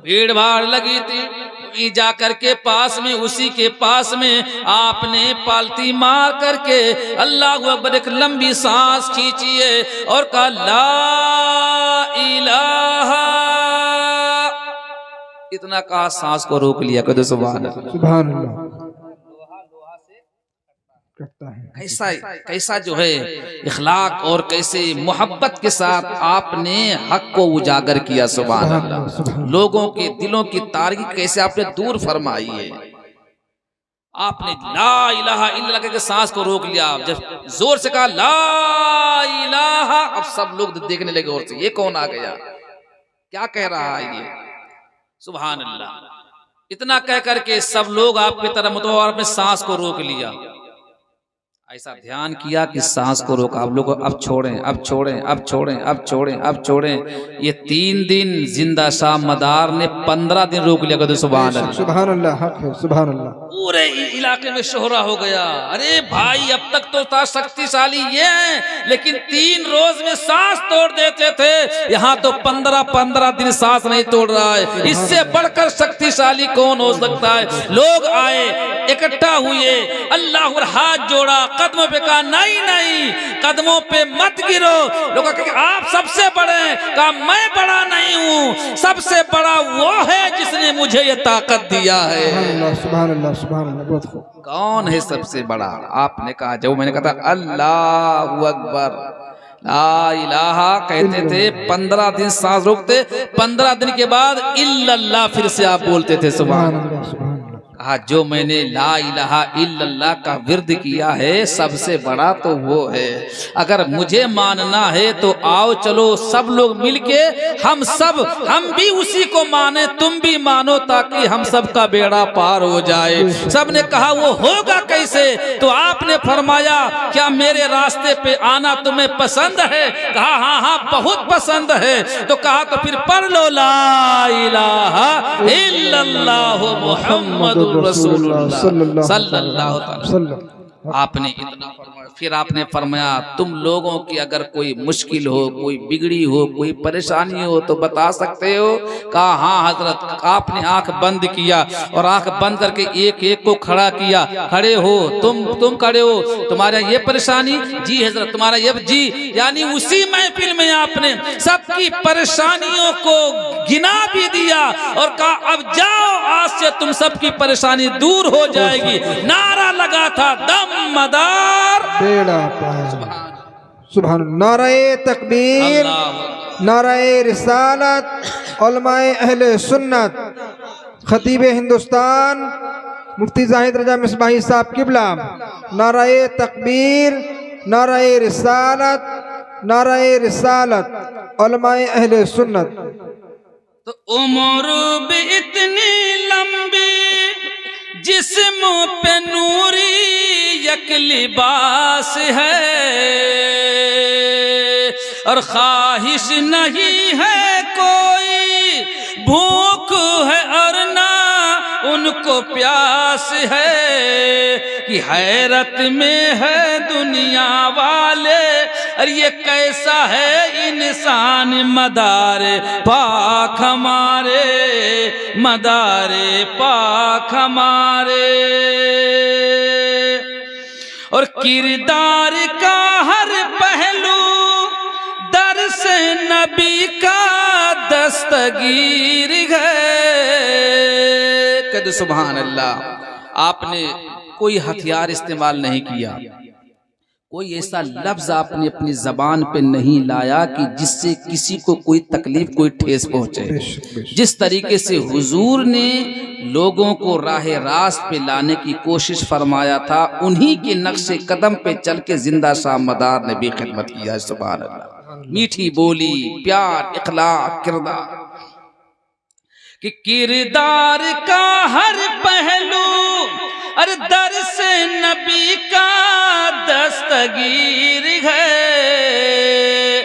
भीड़ भाड़ लगी थी, जाकर के पास में, उसी के पास में आपने पालती मार करके अल्लाह अकबर एक लंबी सांस खींचिए और कहा ला इलाहा, इतना कहा, सांस को रोक लिया। कदो सुभान अल्लाह, सुभान अल्लाह। कैसा जो है इखलाक और कैसे मोहब्बत के साथ आपने हक को उजागर किया। सुभान अल्लाह। लोगों के दिलों की तारीकी कैसे आपने दूर फरमाई है। आपने ला इलाहा इल्लल्लाह के सांस को रोक लिया, जब जोर से कहा ला इलाहा, अब सब लोग देखने लगे और से, ये कौन आ गया, क्या कह रहा है ये। सुभान अल्लाह। इतना कह करके सब लोग आपकी तरफ मुतवज्जो और अपने सांस को रोक लिया। ऐसा ध्यान किया कि सांस को रोका, आप लोग अब छोड़ें, अब छोड़ें, अब छोड़ें, अब छोड़ें, अब छोड़ें। ये 3 दिन जिंदा शाह मदार ने 15 दिन रोक लिया। कदो सुभान अल्लाह, सुभान अल्लाह, हक है, सुभान अल्लाह। पूरे इलाके में शोहरा हो गया, अरे भाई अब तक तो था शक्तिशाली ये है, लेकिन 3 रोज में सांस तोड़ देते थे, यहाँ तो 15 दिन सांस नहीं तोड़ रहा है। इससे बढ़कर शक्तिशाली कौन हो सकता है। लोग आए, इकट्ठा हुए, अल्लाह पर हाथ जोड़ा, कदमों पे कहा नहीं नहीं, कदमों पे मत गिरो। लोग कहा आप सबसे बड़े हैं, कहा मैं बड़ा नहीं हूँ, सबसे बड़ा वो है जिसने मुझे ये ताकत दिया है। सुभान अल्लाह, सुभान अल्लाह। बहुत खूब। कौन है सबसे बड़ा। आपने कहा, जब मैंने कहा अल्लाहु अकबर ला इलाहा कहते थे, 15 दिन सांस रोकते, 15 दिन के बाद इल्लल्लाह फिर से आप बोलते थे। सुभान अल्लाह, सुभान। कहा जो मैंने ला इलाहा इल्लल्लाह का विर्द किया है, सबसे बड़ा तो वो है। अगर मुझे मानना है तो आओ चलो सब लोग मिलके हम भी उसी को माने, तुम भी मानो, ताकि हम सब का बेड़ा पार हो जाए। सबने कहा वो होगा कैसे, तो आपने आपने फरमाया क्या मेरे रास्ते पे आना तुम्हें पसंद है? कहा हाँ हाँ बहुत पसंद है। तो कहा तो फिर पढ़ लो ला इलाहा इल्लल्लाह मुहम्मदुर रसूलुल्लाह सल्लल्लाहु अलैहि वसल्लम। आपने इतना फरमाया, फिर आपने फरमाया तुम लोगों की अगर कोई मुश्किल हो, कोई बिगड़ी हो, कोई परेशानी हो तो बता सकते हो? कहा हाँ हजरत। आपने आंख बंद किया और आंख बंद करके एक एक को खड़ा किया। खड़े हो तुम खड़े हो, तुम्हारा ये परेशानी? जी हजरत तुम्हारा ये। जी यानी उसी महफिल में आपने सबकी परेशानियों को गिना भी दिया और कहा अब जाओ आज से तुम सबकी परेशानी दूर हो जाएगी। नारा लगा था दम मदार बेड़ा पार। सुभान नारे तकबीर, नारे रिसालत, उलमाए अहले सुन्नत, खतीब हिंदुस्तान मुफ्ती जाहिद रजा मिसबाही साहब किबला। नारे तकबीर, नारे रिसालत, नारे रिसालत, उलमाए अहले सुन्नत। तो उम्र भी इतनी लंबी जिस्म पे नूरी एक लिबास है और ख्वाहिश नहीं है कोई, भूख है और ना उनको प्यास है कि हैरत में है दुनिया वाले। और ये कैसा है इंसान मदारे पाक हमारे, मदारे पाक हमारे। और किरदार का हर पहलू दर्स नबी का दस्तगीर है। कद सुभान अल्लाह। आपने कोई हथियार इस्तेमाल नहीं किया, कोई ऐसा लफ्ज आपने अपनी जबान पे नहीं लाया कि जिससे किसी को कोई तकलीफ, कोई ठेस पहुंचे। जिस तरीके से हुजूर ने लोगों को राह रास्त पे लाने की कोशिश फरमाया था, उन्हीं के नक्शे कदम पे चल के जिंदा शाह मदार ने भी खिदमत किया। सुभान अल्लाह। मीठी बोली, प्यार, इखलाक, किरदार कि किरदार का हर पहलू अरे दर्स नबी का दस्तगीर है।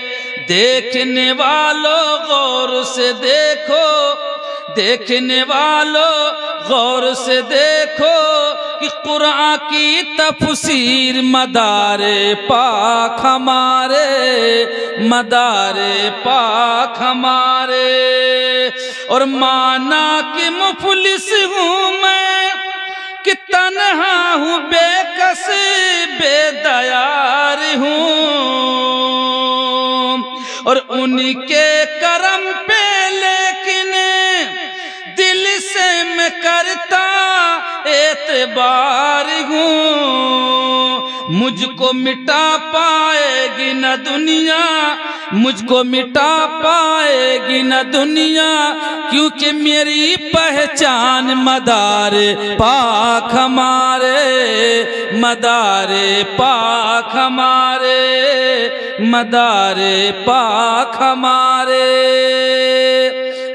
देखने वालों गौर से देखो, देखने वालों गौर से देखो कि कुरान की तफसीर मदारे पाक हमारे, मदारे पाक हमारे। और माना कि मुफलिस हूँ मैं कि तन्हा हूँ, बेकस बेदयार हूँ और उनके करम पे लेकिन दिल से मैं करता एतबार हूँ। मुझको मिटा पाएगी न दुनिया, मुझको मिटा पाएगी न दुनिया, क्योंकि मेरी पहचान मदारे पाक हमारे, मदारे पाक हमारे, मदारे पाक हमारे।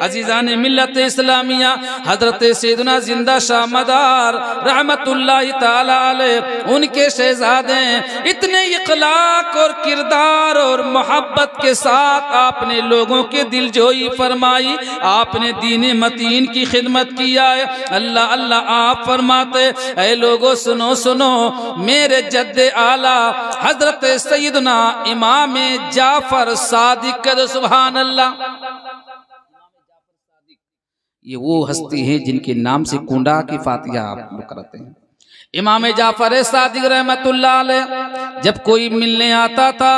अजीज़ान मिल्लत इस्लामिया हजरत सैयदना जिंदा शाह मदार रहमतुल्लाहि ताला अलैह, उनके शहजादे इतने इखलाक और किरदार और मोहब्बत के साथ आपने लोगों के दिलजोई फरमाई, आपने दीन मतीन की खिदमत किया है। अल्लाह अल्लाह आप फरमाते ऐ लोगों सुनो सुनो, मेरे जद्दे आला हजरत सैयदना इमाम जाफर सादिक, सुभान अल्लाह। ये वो हस्ती हैं जिनके नाम से कुंडा की फातिहा आप लोग करते हैं। इमाम जाफर सादिक रहमतुल्लाह अलैह जब कोई मिलने आता था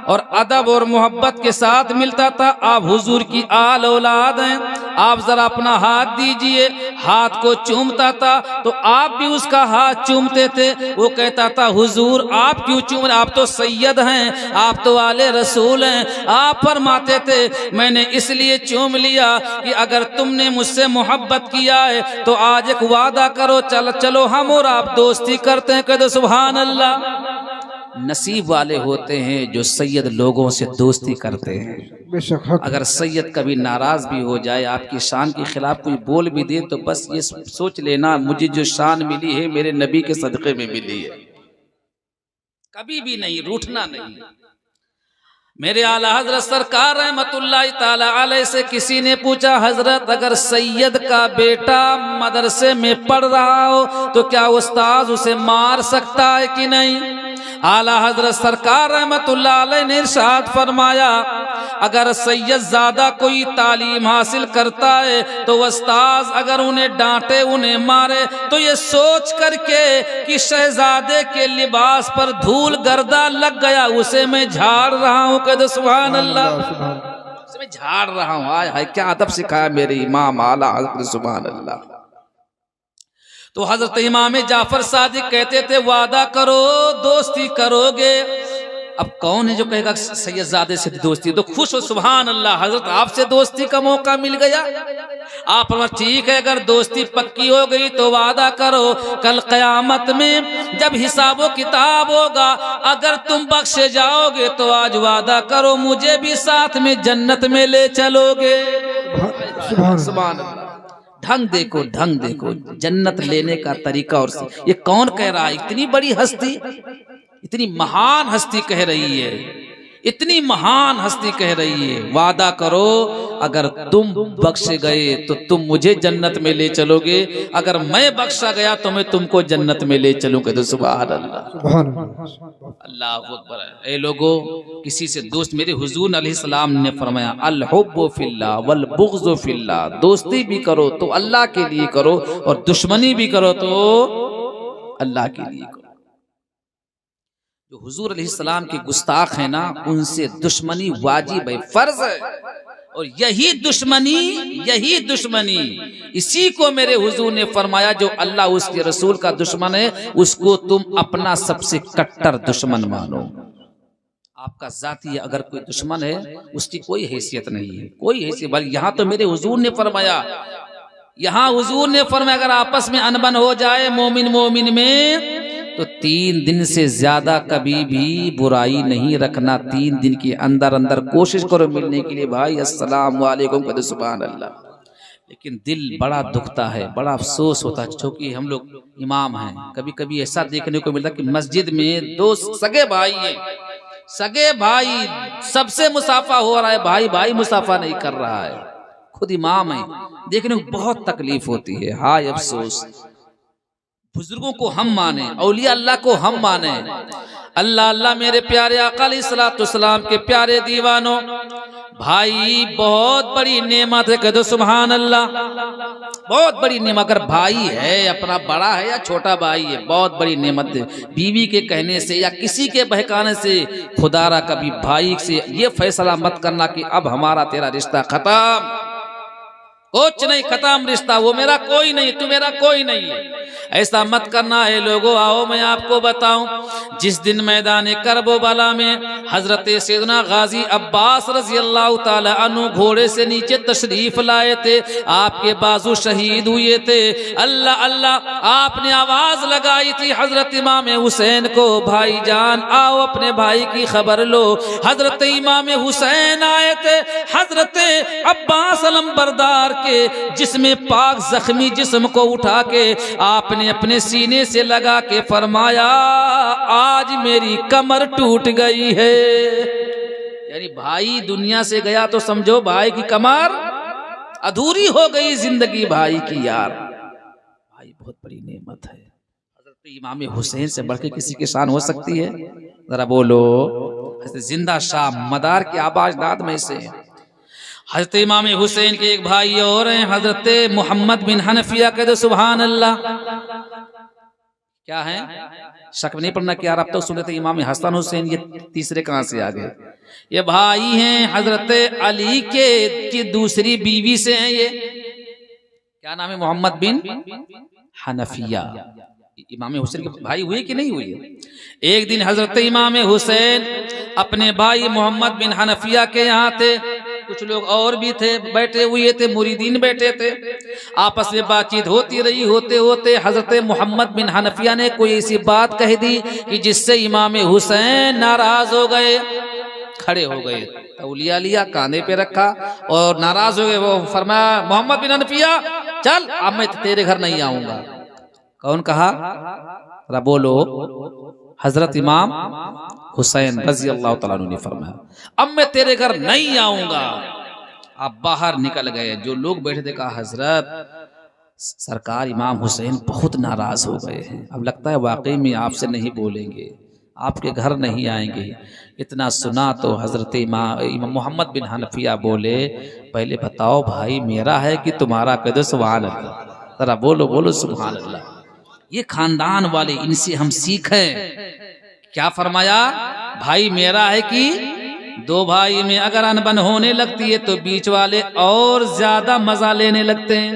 और अदब और मोहब्बत के साथ मिलता था, आप हुजूर की आल औलाद हैं, आप जरा अपना हाथ दीजिए, हाथ को चूमता था तो आप भी उसका हाथ चूमते थे। वो कहता था हुजूर आप क्यों चूम रहे, आप तो सैयद हैं, आप तो आले रसूल हैं। आप फरमाते थे मैंने इसलिए चूम लिया कि अगर तुमने मुझसे मोहब्बत किया है तो आज एक वादा करो, चलो हम और आप दोस्ती करते हैं। कहते सुभान अल्लाह। नसीब वाले होते हैं जो सैयद लोगों से दोस्ती करते हैं। बेशक अगर सैयद कभी नाराज भी हो जाए, आपकी शान के खिलाफ कोई बोल भी दे, तो बस ये सोच लेना मुझे जो शान मिली है मेरे नबी के सदक़े में मिली है। कभी भी नहीं, रूठना नहीं। मेरे आला हजरत सरकार रहमतुल्लाह ताला अलैह से किसी ने पूछा, हजरत अगर सैयद का बेटा मदरसे में पढ़ रहा हो तो क्या उस्ताद उसे मार सकता है कि नहीं? आला हजरत सरकार रहमतुल्लाह अलैह ने इरशाद फरमाया, अगर सैयद ज्यादा कोई तालीम हासिल करता है तो उस्ताद अगर उन्हें डांटे, उन्हें मारे, तो ये सोच करके कि शहजादे के लिबास पर धूल गर्दा लग गया, उसे मैं झाड़ रहा हूँ। कहते सुभान अल्लाह, उसे मैं झाड़ रहा हूँ। हाय हाय, क्या अदब सिखाया मेरे इमाम आला हजरत, सुभान अल्लाह। तो हजरत इमाम जाफर सादिक कहते थे, वादा करो दोस्ती करोगे। अब कौन है जो कहेगा सैयदजादे से दोस्ती? तो खुश हो, सुभान अल्लाह, हजरत आपसे दोस्ती का मौका मिल गया। आप ठीक है, अगर दोस्ती पक्की हो गई तो वादा करो, कल कयामत में जब हिसाबो किताब होगा, अगर तुम बख्शे जाओगे तो आज वादा करो मुझे भी साथ में जन्नत में ले चलोगे। सुभान अल्लाह। ढंग देखो, ढंग देखो, जन्नत लेने का तरीका। और ये कौन कह रहा है? इतनी बड़ी हस्ती, इतनी महान हस्ती कह रही है, इतनी महान हस्ती कह रही है, वादा करो अगर तुम बख्शे गए तो तुम मुझे जन्नत में ले चलोगे, अगर मैं बख्शा गया तो मैं तुमको जन्नत में ले चलूंगा। तो सुभान अल्लाह, अल्लाह अकबर। ए लोगो, किसी से दोस्त, मेरे हुजूर अलैहिस्सलाम ने फरमाया, अल हुब्बु फिल्लाह वल बुग़्ज़ु फिल्लाह, दोस्ती भी करो तो अल्लाह के लिए करो और दुश्मनी भी करो तो अल्लाह के लिए करो। जो हुजूर अलैहिस्सलाम के गुस्ताख है ना, उनसे दुश्मनी वाजिब है, फर्ज है। और यही दुश्मनी इसी को मेरे हुजूर ने फरमाया, जो अल्लाह उसके रसूल का दुश्मन है उसको तुम अपना सबसे कट्टर दुश्मन मानो। आपका जाती अगर कोई दुश्मन है उसकी कोई हैसियत नहीं है, कोई हैसियत। बल्कि यहाँ तो मेरे हुजूर ने फरमाया, यहाँ हुजूर ने फरमाया अगर आपस में अनबन हो जाए मोमिन में तो 3 दिन से ज्यादा कभी भी बुराई नहीं रखना। 3 दिन के अंदर अंदर कोशिश करो मिलने के लिए, भाई अस्सलाम वालेकुम कहते, सुभान अल्लाह। लेकिन दिल बड़ा दुखता है, बड़ा अफसोस होता है, क्योंकि हम लोग इमाम हैं। कभी कभी ऐसा देखने को मिलता है कि मस्जिद में 2 सगे भाई हैं, सगे भाई सबसे मुसाफा हो रहा है, भाई भाई मुसाफा नहीं कर रहा है, खुद इमाम है। देखने को बहुत तकलीफ होती है। हाय अफसोस। बुजुर्गों को हम माने, औलिया अल्लाह को हम माने। अल्लाह अल्लाह मेरे प्यारे आका अलैहिस्सलाम के प्यारे दीवानों, भाई बहुत बड़ी नेमत है। कह दो सुभान अल्लाह, बहुत बड़ी नेमत। अगर भाई है अपना, बड़ा है या छोटा भाई है, बहुत बड़ी नेमत है। बीवी के कहने से या किसी के बहकाने से खुदारा कभी भाई से ये फैसला मत करना कि अब हमारा तेरा रिश्ता खत्म, कुछ नहीं, खत्म रिश्ता, वो मेरा कोई नहीं, तू मेरा कोई नहीं है, ऐसा मत करना है। लोगों आओ मैं आपको बताऊं, जिस दिन मैदान करबला में हजरत सैयदना गाजी अब्बास रजी अल्लाह ताला अन्हु घोड़े से नीचे तशरीफ लाए थे, आपके बाजू शहीद हुए थे। अल्लाह अल्लाह आपने आवाज लगाई थी हजरत इमाम हुसैन को, भाईजान आओ अपने भाई की खबर लो। हजरत इमाम हुसैन आए थे, हजरत अब्बास अलंबरदार के जिसमें पाक जख्मी जिस्म को उठा के आपने अपने सीने से लगा के फरमाया, आज मेरी कमर टूट गई है। यानी भाई दुनिया से गया तो समझो भाई की कमर अधूरी हो गई जिंदगी भाई की। यार भाई बहुत बड़ी नेमत है। हजरत इमाम हुसैन से बढ़ के किसी की शान हो सकती है? जरा बोलो। जिंदा शाह मदार के आबाजदाद में से हजरत इमाम हुसैन के एक भाई और हैं, हजरत मोहम्मद बिन हनफिया। कहते सुभान अल्लाह। क्या है? शक नहीं पड़ना कि यार अब तो सुने थे इमाम हसन हुसैन, ये तीसरे कहां से आ गए? ये भाई हैं हजरत अली की दूसरी बीवी से हैं। ये क्या नाम है? मोहम्मद बिन हनफिया। इमाम हुसैन के भाई हुए कि नहीं हुए? एक दिन हजरत इमाम हुसैन अपने भाई मोहम्मद बिन हनफिया के यहाँ थे, कुछ लोग और भी थे, बैठे हुए थे, मुरीदीन बैठे थे। आपस में बातचीत होती रही, होते होते हजरत मोहम्मद बिन हनफिया ने कोई ऐसी बात कह दी कि जिससे इमाम हुसैन नाराज हो गए, खड़े हो गए, तौलिया लिया, कांधे पे रखा और नाराज हो गए। वो फरमाया, मोहम्मद बिन हनफिया चल अब मैं तेरे घर नहीं आऊंगा। कौन कहा? बोलो। हजरत इमाम हुसैन रजी अल्लाह तआला अन्हु ने फरमाया, अब मैं तेरे घर नहीं आऊंगा। आप बाहर निकल गए। जो लोग बैठे थे कहा, हजरत सरकार इमाम हुसैन बहुत नाराज हो गए हैं, अब लगता है वाकई में आपसे नहीं बोलेंगे, आपके घर नहीं आएंगे। इतना सुना तो हजरत इमाम मोहम्मद बिन हनफिया बोले, पहले बताओ भाई मेरा है कि तुम्हारा? कह दो सुभान अल्लाह, जरा बोलो बोलो सुभान अल्लाह। ये खानदान वाले, इनसे हम सीखें। क्या फरमाया? भाई मेरा है कि दो भाई में अगर अनबन होने लगती है तो बीच वाले और ज्यादा मजा लेने लगते हैं।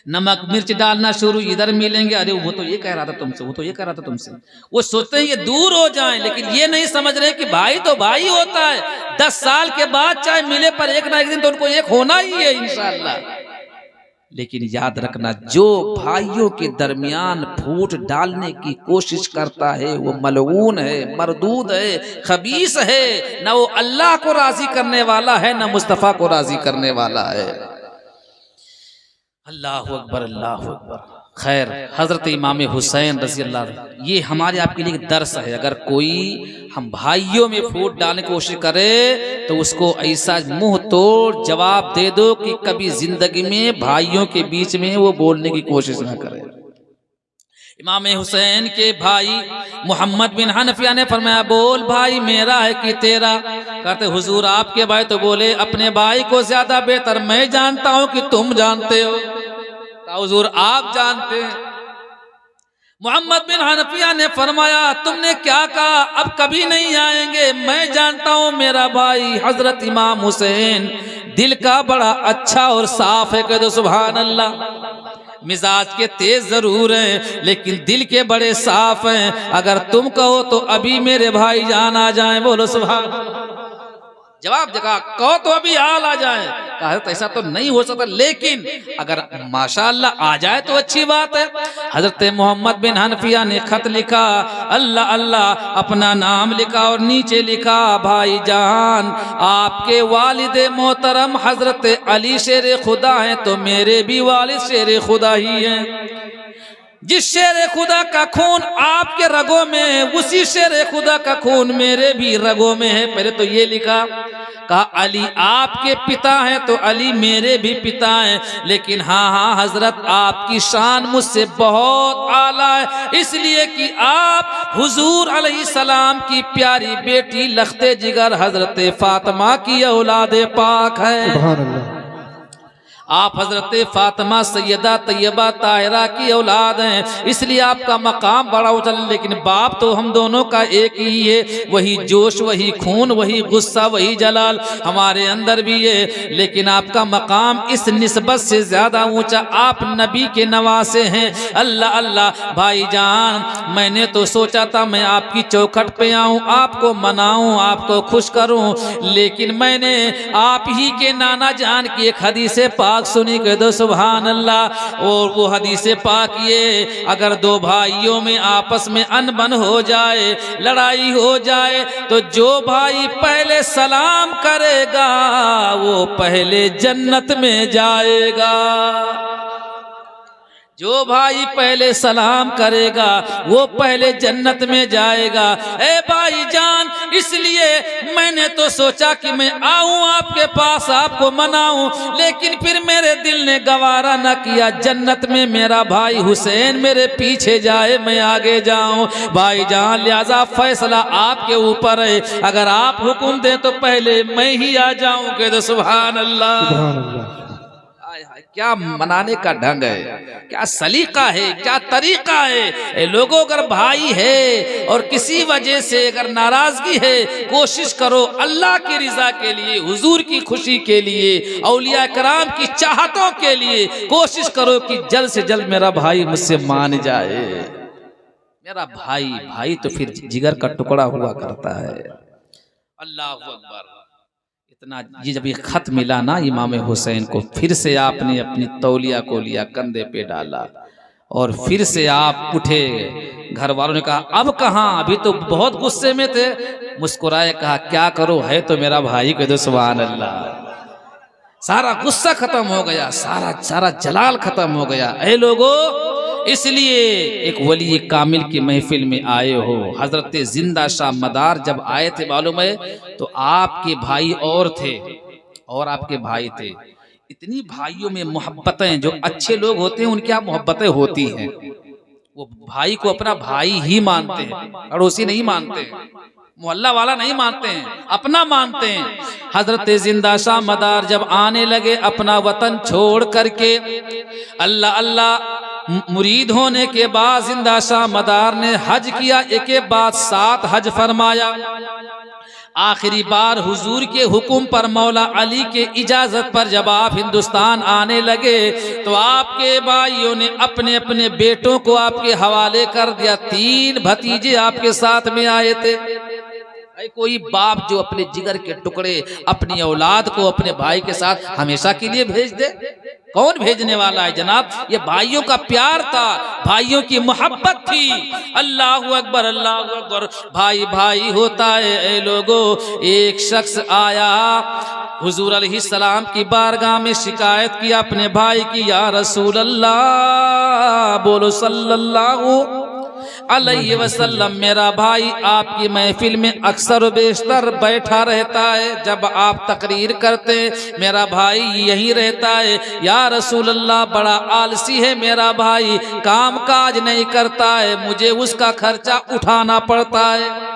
नमक मिर्च डालना शुरू, इधर मिलेंगे, अरे वो तो ये कह रहा था तुमसे, वो तो ये कह रहा था तुमसे। वो सोचते हैं ये दूर हो जाएं, लेकिन ये नहीं समझ रहे कि भाई तो भाई होता है। 10 साल के बाद चाहे मिले पर एक ना एक दिन तो उनको एक होना ही है इंशाअल्लाह। लेकिन याद रखना, जो भाइयों के दरमियान फूट डालने की कोशिश करता है वो मलऊन है, मरदूद है, खबीस है। ना वो अल्लाह को राजी करने वाला है, ना मुस्तफ़ा को राजी करने वाला है। अल्लाह अकबर, अल्लाह अकबर। खैर, हजरत इमाम हुसैन रजी अल्लाह, ये हमारे आपके लिए दर्स है। अगर कोई हम भाइयों में फूट डालने की कोशिश करे तो उसको ऐसा मुंह तोड़ जवाब दे दो कि कभी जिंदगी में भाइयों के बीच में वो बोलने की कोशिश ना करे। इमाम हुसैन के भाई मोहम्मद बिन हनफिया ने फरमाया, बोल भाई मेरा है कि तेरा? कहते हुजूर आपके भाई। तो बोले, अपने भाई को ज्यादा बेहतर मैं जानता हूं कि तुम जानते हो। हुजूर आप जानते हैं। मोहम्मद बिन हनफिया ने फरमाया, तुमने क्या कहा? अब कभी नहीं आएंगे। मैं जानता हूं मेरा भाई हजरत इमाम हुसैन दिल का बड़ा अच्छा और साफ है। कह दो सुभान अल्लाह। मिजाज के तेज जरूर हैं लेकिन दिल के बड़े साफ हैं। अगर तुम कहो तो अभी मेरे भाई जान आ जाएं। बोलो सुभान अल्लाह। जवाब जगह कहो तो अभी हाल आ जाए। कहा तो ऐसा तो नहीं हो सकता, लेकिन अगर माशाअल्लाह आ जाए तो अच्छी बात है। हजरत मोहम्मद बिन हनफिया ने खत लिखा, अल्लाह अल्लाह अपना नाम लिखा और नीचे लिखा, भाई जान आपके वालिद मोहतरम हजरत अली शेर खुदा हैं तो मेरे भी वालिद शेर खुदा ही हैं। जिस शेर खुदा का खून आपके रगों में है उसी शेर खुदा का खून मेरे भी रगों में है। पहले तो ये लिखा। कहा अली आपके पिता हैं तो अली मेरे भी पिता हैं, लेकिन हाँ हाँ हजरत आपकी शान मुझसे बहुत आला है, इसलिए कि आप हुजूर अलैहिस्सलाम की प्यारी बेटी लख्ते जिगर हजरत फातिमा की औलाद पाक है। आप हजरत फातिमा सैयदा तैयबा ताहिरा की औलाद हैं, इसलिए आपका मकाम बड़ा उजल। लेकिन बाप तो हम दोनों का एक ही है। वही जोश, वही खून, वही गुस्सा, वही जलाल हमारे अंदर भी है। लेकिन आपका मकाम इस निस्बत से ज्यादा ऊंचा, आप नबी के नवासे हैं। अल्लाह अल्लाह भाईजान, मैंने तो सोचा था मैं आपकी चौखट पे आऊं, आपको मनाऊं, आपको खुश करूं, लेकिन मैंने आप ही के नाना जान की एक हदीस पाक सुनी। कह दो सुभान अल्लाह। और वो हदीस पाक ये, अगर दो भाइयों में आपस में अनबन हो जाए, लड़ाई हो जाए, तो जो भाई पहले सलाम करेगा वो पहले जन्नत में जाएगा। जो भाई पहले सलाम करेगा वो पहले जन्नत में जाएगा। ए भाई जान, इसलिए मैंने तो सोचा कि मैं आऊं आपके पास, आपको मनाऊं, लेकिन फिर मेरे दिल ने गवारा न किया जन्नत में मेरा भाई हुसैन मेरे पीछे जाए, मैं आगे जाऊं। भाई जान, लिहाजा फैसला आपके ऊपर है। अगर आप हुक्म दें तो पहले मैं ही आ जाऊं। कह दो सुभान अल्लाह। क्या मनाने का ढंग है, क्या सलीका है, क्या तरीका है। लोगों अगर भाई है और किसी वजह से अगर नाराजगी है, कोशिश करो अल्लाह की रिजा के लिए, हुजूर की खुशी के लिए, औलिया कराम की चाहतों के लिए कोशिश करो कि जल्द से जल्द मेरा भाई मुझसे मान जाए। मेरा भाई, भाई तो फिर जिगर का टुकड़ा हुआ करता है। अल्लाह अकबर। ये जब ये खत मिला ना इमाम हुसैन को, फिर से आपने अपनी तौलिया को लिया, कंधे पे डाला और फिर से आप उठे। घर वालों ने कहा अब कहाँ, अभी तो बहुत गुस्से में थे। मुस्कुराए, कहा क्या करो, है तो मेरा भाई। कह दो सुभान अल्लाह। सारा गुस्सा खत्म हो गया, सारा जलाल खत्म हो गया। ऐ लोगो, इसलिए एक वली कामिल की महफिल में आए हो। हजरत जिंदा शाह मदार जब आए थे मालूम है, तो आपके भाई और थे, और आपके भाई थे। इतनी भाइयों में मोहब्बतें, जो अच्छे लोग होते हैं उनकी आप मोहब्बतें होती हैं, वो भाई को अपना भाई ही मानते हैं, पड़ोसी नहीं मानते हैं, मोहल्ला वाला नहीं मानते हैं, अपना मानते हैं। हजरत जिंदा शाह मदार जब आने लगे अपना वतन छोड़ करके, अल्लाह अल्लाह मुरीद होने के बाद जिंदा शाह मदार ने हज किया, एक के बाद 7 हज फरमाया। आखिरी बार हुजूर के हुक्म पर, मौला अली के इजाजत पर जब आप हिंदुस्तान आने लगे, तो आपके भाइयों ने अपने अपने बेटों को आपके हवाले कर दिया। 3 भतीजे आपके साथ में आए थे। कोई बाप जो अपने जिगर के टुकड़े अपनी औलाद को अपने भाई के साथ हमेशा के लिए भेज दे? कौन भेजने वाला है जनाब? ये भाइयों का प्यार था, भाइयों की मोहब्बत थी। अल्लाह अकबर, अल्लाह अकबर। भाई भाई होता है ए लोगो। एक शख्स आया हुजूर अलैहिस्सलाम की बारगाह में, शिकायत किया अपने भाई की, या रसूल अल्लाह, बोलो सल्लल्लाहु अलैहि वसल्लम, मेरा भाई आपकी महफिल में अक्सर बेशतर बैठा रहता है, जब आप तकरीर करते मेरा भाई यहीं रहता है। या रसूल अल्लाह, बड़ा आलसी है मेरा भाई, काम काज नहीं करता है, मुझे उसका खर्चा उठाना पड़ता है।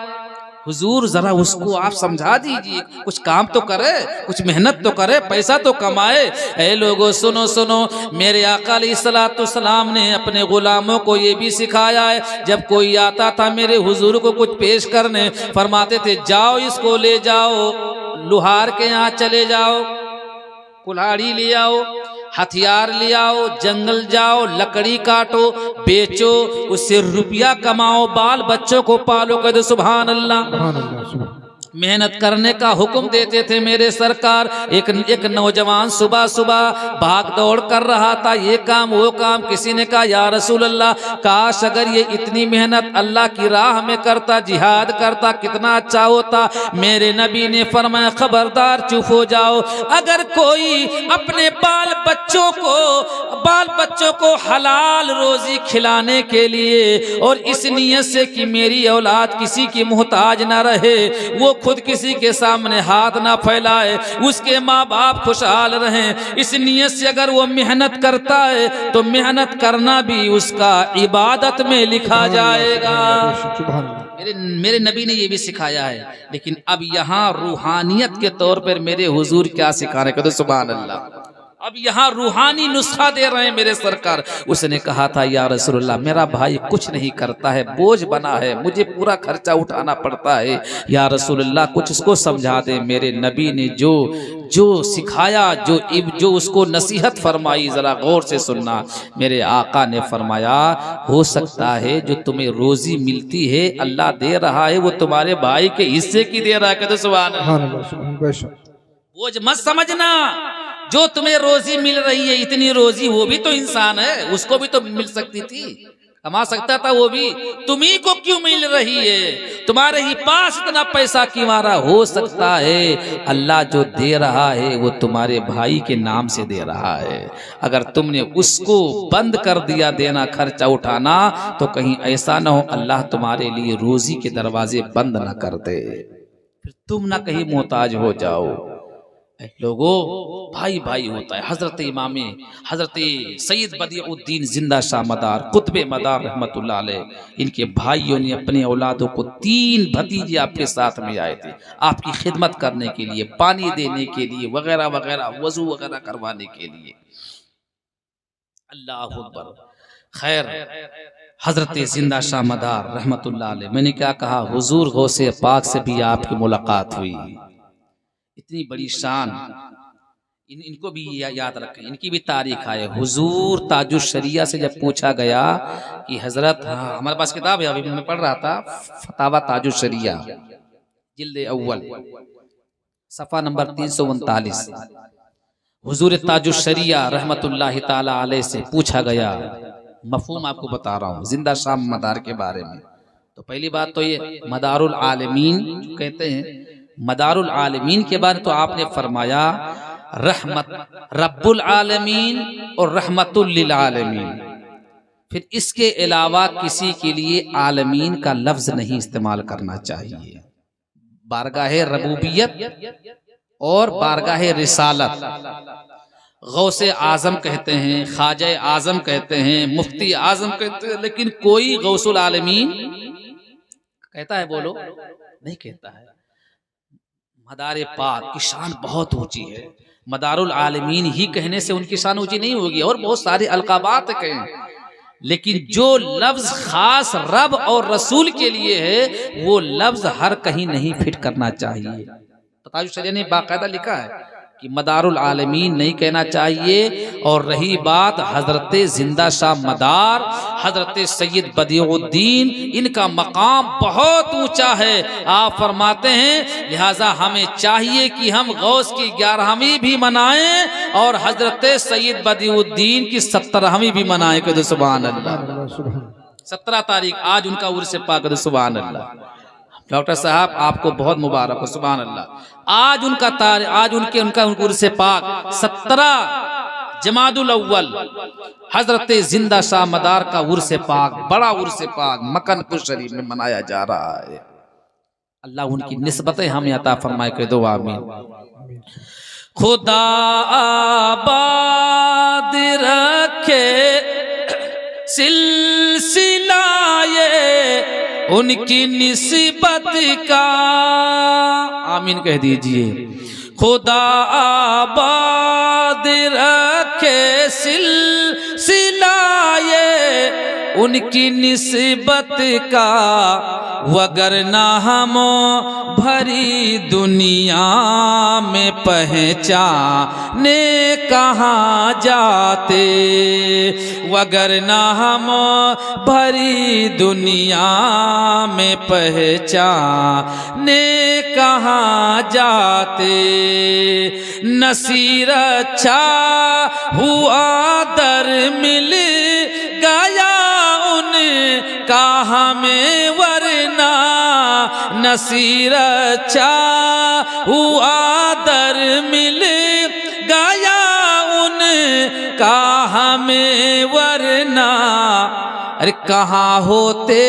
हुजूर जरा उसको आप समझा दीजिए, कुछ काम तो करे, कुछ मेहनत तो करे, पैसा तो कमाए। ऐ लोगों सुनो सुनो, मेरे आका अलैहिस्सलाम ने अपने गुलामों को ये भी सिखाया है, जब कोई आता था मेरे हुजूर को कुछ पेश करने, फरमाते थे जाओ इसको ले जाओ लुहार के यहाँ चले जाओ, कुल्हाड़ी ले आओ, हथियार ले आओ, जंगल जाओ, लकड़ी काटो, बेचो, उससे रुपया कमाओ, बाल बच्चों को पालो। कहते सुभान अल्लाह। मेहनत करने का हुक्म देते थे मेरे सरकार। एक नौजवान सुबह सुबह भाग दौड़ कर रहा था, ये काम वो काम। किसी ने कहा या रसूल अल्लाह, काश अगर ये इतनी मेहनत अल्लाह की राह में करता, जिहाद करता, कितना अच्छा होता। मेरे नबी ने फरमाया खबरदार चुप हो जाओ। अगर कोई अपने बाल बच्चों को हलाल रोजी खिलाने के लिए, और इस नियत से कि मेरी औलाद किसी की मोहताज ना रहे, वो खुद किसी के सामने हाथ ना फैलाए, उसके माँ बाप खुशहाल रहें, इस नियत से अगर वो मेहनत करता है, तो मेहनत करना भी उसका इबादत में लिखा जाएगा। मेरे नबी ने ये भी सिखाया है। लेकिन अब यहाँ रूहानियत के तौर पर मेरे हुजूर क्या सिखा रहे, कहते सुभान अल्लाह। अब यहाँ रूहानी नुस्खा दे रहे हैं मेरे सरकार। उसने कहा था या रसूलुल्लाह, मेरा भाई कुछ नहीं करता है, बोझ बना है, मुझे पूरा खर्चा उठाना पड़ता है। या रसूलुल्लाह कुछ उसको समझा दे। मेरे नबी ने जो सिखाया, जो उसको नसीहत फरमाई, जरा गौर से सुनना। मेरे आका ने फरमाया, हो सकता है जो तुम्हें रोजी मिलती है अल्लाह दे रहा है, वो तुम्हारे भाई के हिस्से की दे रहा है। कहते सुभान अल्लाह। बोझ मत समझना, जो तुम्हें रोजी मिल रही है, इतनी रोजी वो भी तो इंसान है, उसको भी तो मिल सकती थी, कमा सकता था वो भी। तुम्ही को क्यों मिल रही है? तुम्हारे ही पास इतना पैसा क्यों आ रहा? हो सकता है अल्लाह जो दे रहा है वो तुम्हारे भाई के नाम से दे रहा है। अगर तुमने उसको बंद कर दिया देना, खर्चा उठाना, तो कहीं ऐसा ना हो अल्लाह तुम्हारे लिए रोजी के दरवाजे बंद ना कर दे, फिर तुम ना कहीं मोहताज हो जाओ। लोगों, भाई भाई होता है। हजरत सैयद बदिउद्दीन जिंदा शाह मदार, कुतबे मदार रहमतुल्लाह अलैह, इनके भाइयों ने अपने औलादों को 3 भतीजे आपके साथ में आए थे, आपकी खिदमत करने के लिए, पानी देने के लिए, वगैरह वगैरह, वजू वगैरह करवाने के लिए। अल्लाह अकबर। खैर, हजरत जिंदा शाह मदार रहमतुल्लाह अलैह, मैंने क्या कहा, हुजूर गौसे पाक से भी आपकी मुलाकात हुई। इतनी बड़ी शान, इनको भी याद रखें, इनकी भी तारीख है। हुजूर ताजुश शरिया से जब पूछा गया कि हजरत, हमारे पास किताब है, अभी मैं पढ़ रहा था, फतावा ताजुश शरिया जिल्द अव्वल सफ़ा नंबर 339, हुजूर ताजुश शरिया रहमतुल्लाह ताला अलैह से पूछा गया। मफहूम आपको बता रहा हूँ जिंदा शाह मदार के बारे में। तो पहली बात तो ये मदारुल आलमीन कहते हैं, मदारुल आलमीन के बारे तो आपने फरमाया रहमत रब्बुल आलमीन और रहमतुल लिल आलमीन। फिर इसके अलावा किसी के लिए आलमीन का लफ्ज नहीं इस्तेमाल करना चाहिए। बारगाहे रबूबियत और बारगाहे रिसालत, गौसे आजम कहते हैं, ख्वाजा आजम कहते हैं, मुफ्ती आजम कहते हैं, लेकिन कोई गौसुल आलमीन कहता है? बोलो, नहीं कहता है। मदार पाक की शान बहुत ऊंची है। मदारुल आलमीन ही कहने से उनकी शान ऊंची नहीं होगी, और बहुत सारे अलकाबात कहें, लेकिन जो लफ्ज खास रब और रसूल के लिए है वो लफ्ज हर कहीं नहीं फिट करना चाहिए। ताजुल शरिया ने बाकायदा लिखा है कि मदारुल आलमीन नहीं कहना चाहिए। और रही बात हजरत जिंदा शाह मदार, हजरत सैयद बदिउद्दीन, इनका मकाम बहुत ऊंचा है। आप फरमाते हैं लिहाजा हमें चाहिए कि हम गौस की 11वीं भी मनाएं और हजरत सैयद बदिउद्दीन की 17वीं भी मनाएं। कद सुभान अल्लाह। 17 तारीख आज उनका उर्स पाक। कद सुभान अल्लाह। डॉक्टर साहब आपको बहुत मुबारक हो। सुभान अल्लाह। आज उनका उर्स पाक 17 जमादुल अव्वल हजरत जिंदा शाह मदार का उर्स पाक, बड़ा उर्स पाक मकनपुर शरीफ में मनाया जा रहा है। अल्लाह उनकी निस्बतें हमें अता फरमाए के दो आमीन। खुदा आबाद रखे सिलसिला ये उनकी निस्बत का, आमीन कह दीजिए। खुदा आबाद रखे सिलसिला ये उनकी निस्बत का, वगरना हम भरी दुनिया में पहचाने कहाँ जाते, वगरना हम भरी दुनिया में पहचाने कहाँ जाते। नसीर अच्छा हुआ दर मिल गया उनका हमें, वरना नसीर अच्छा हुआ दर मिल गया उनका हमें, वरना अरे कहाँ होते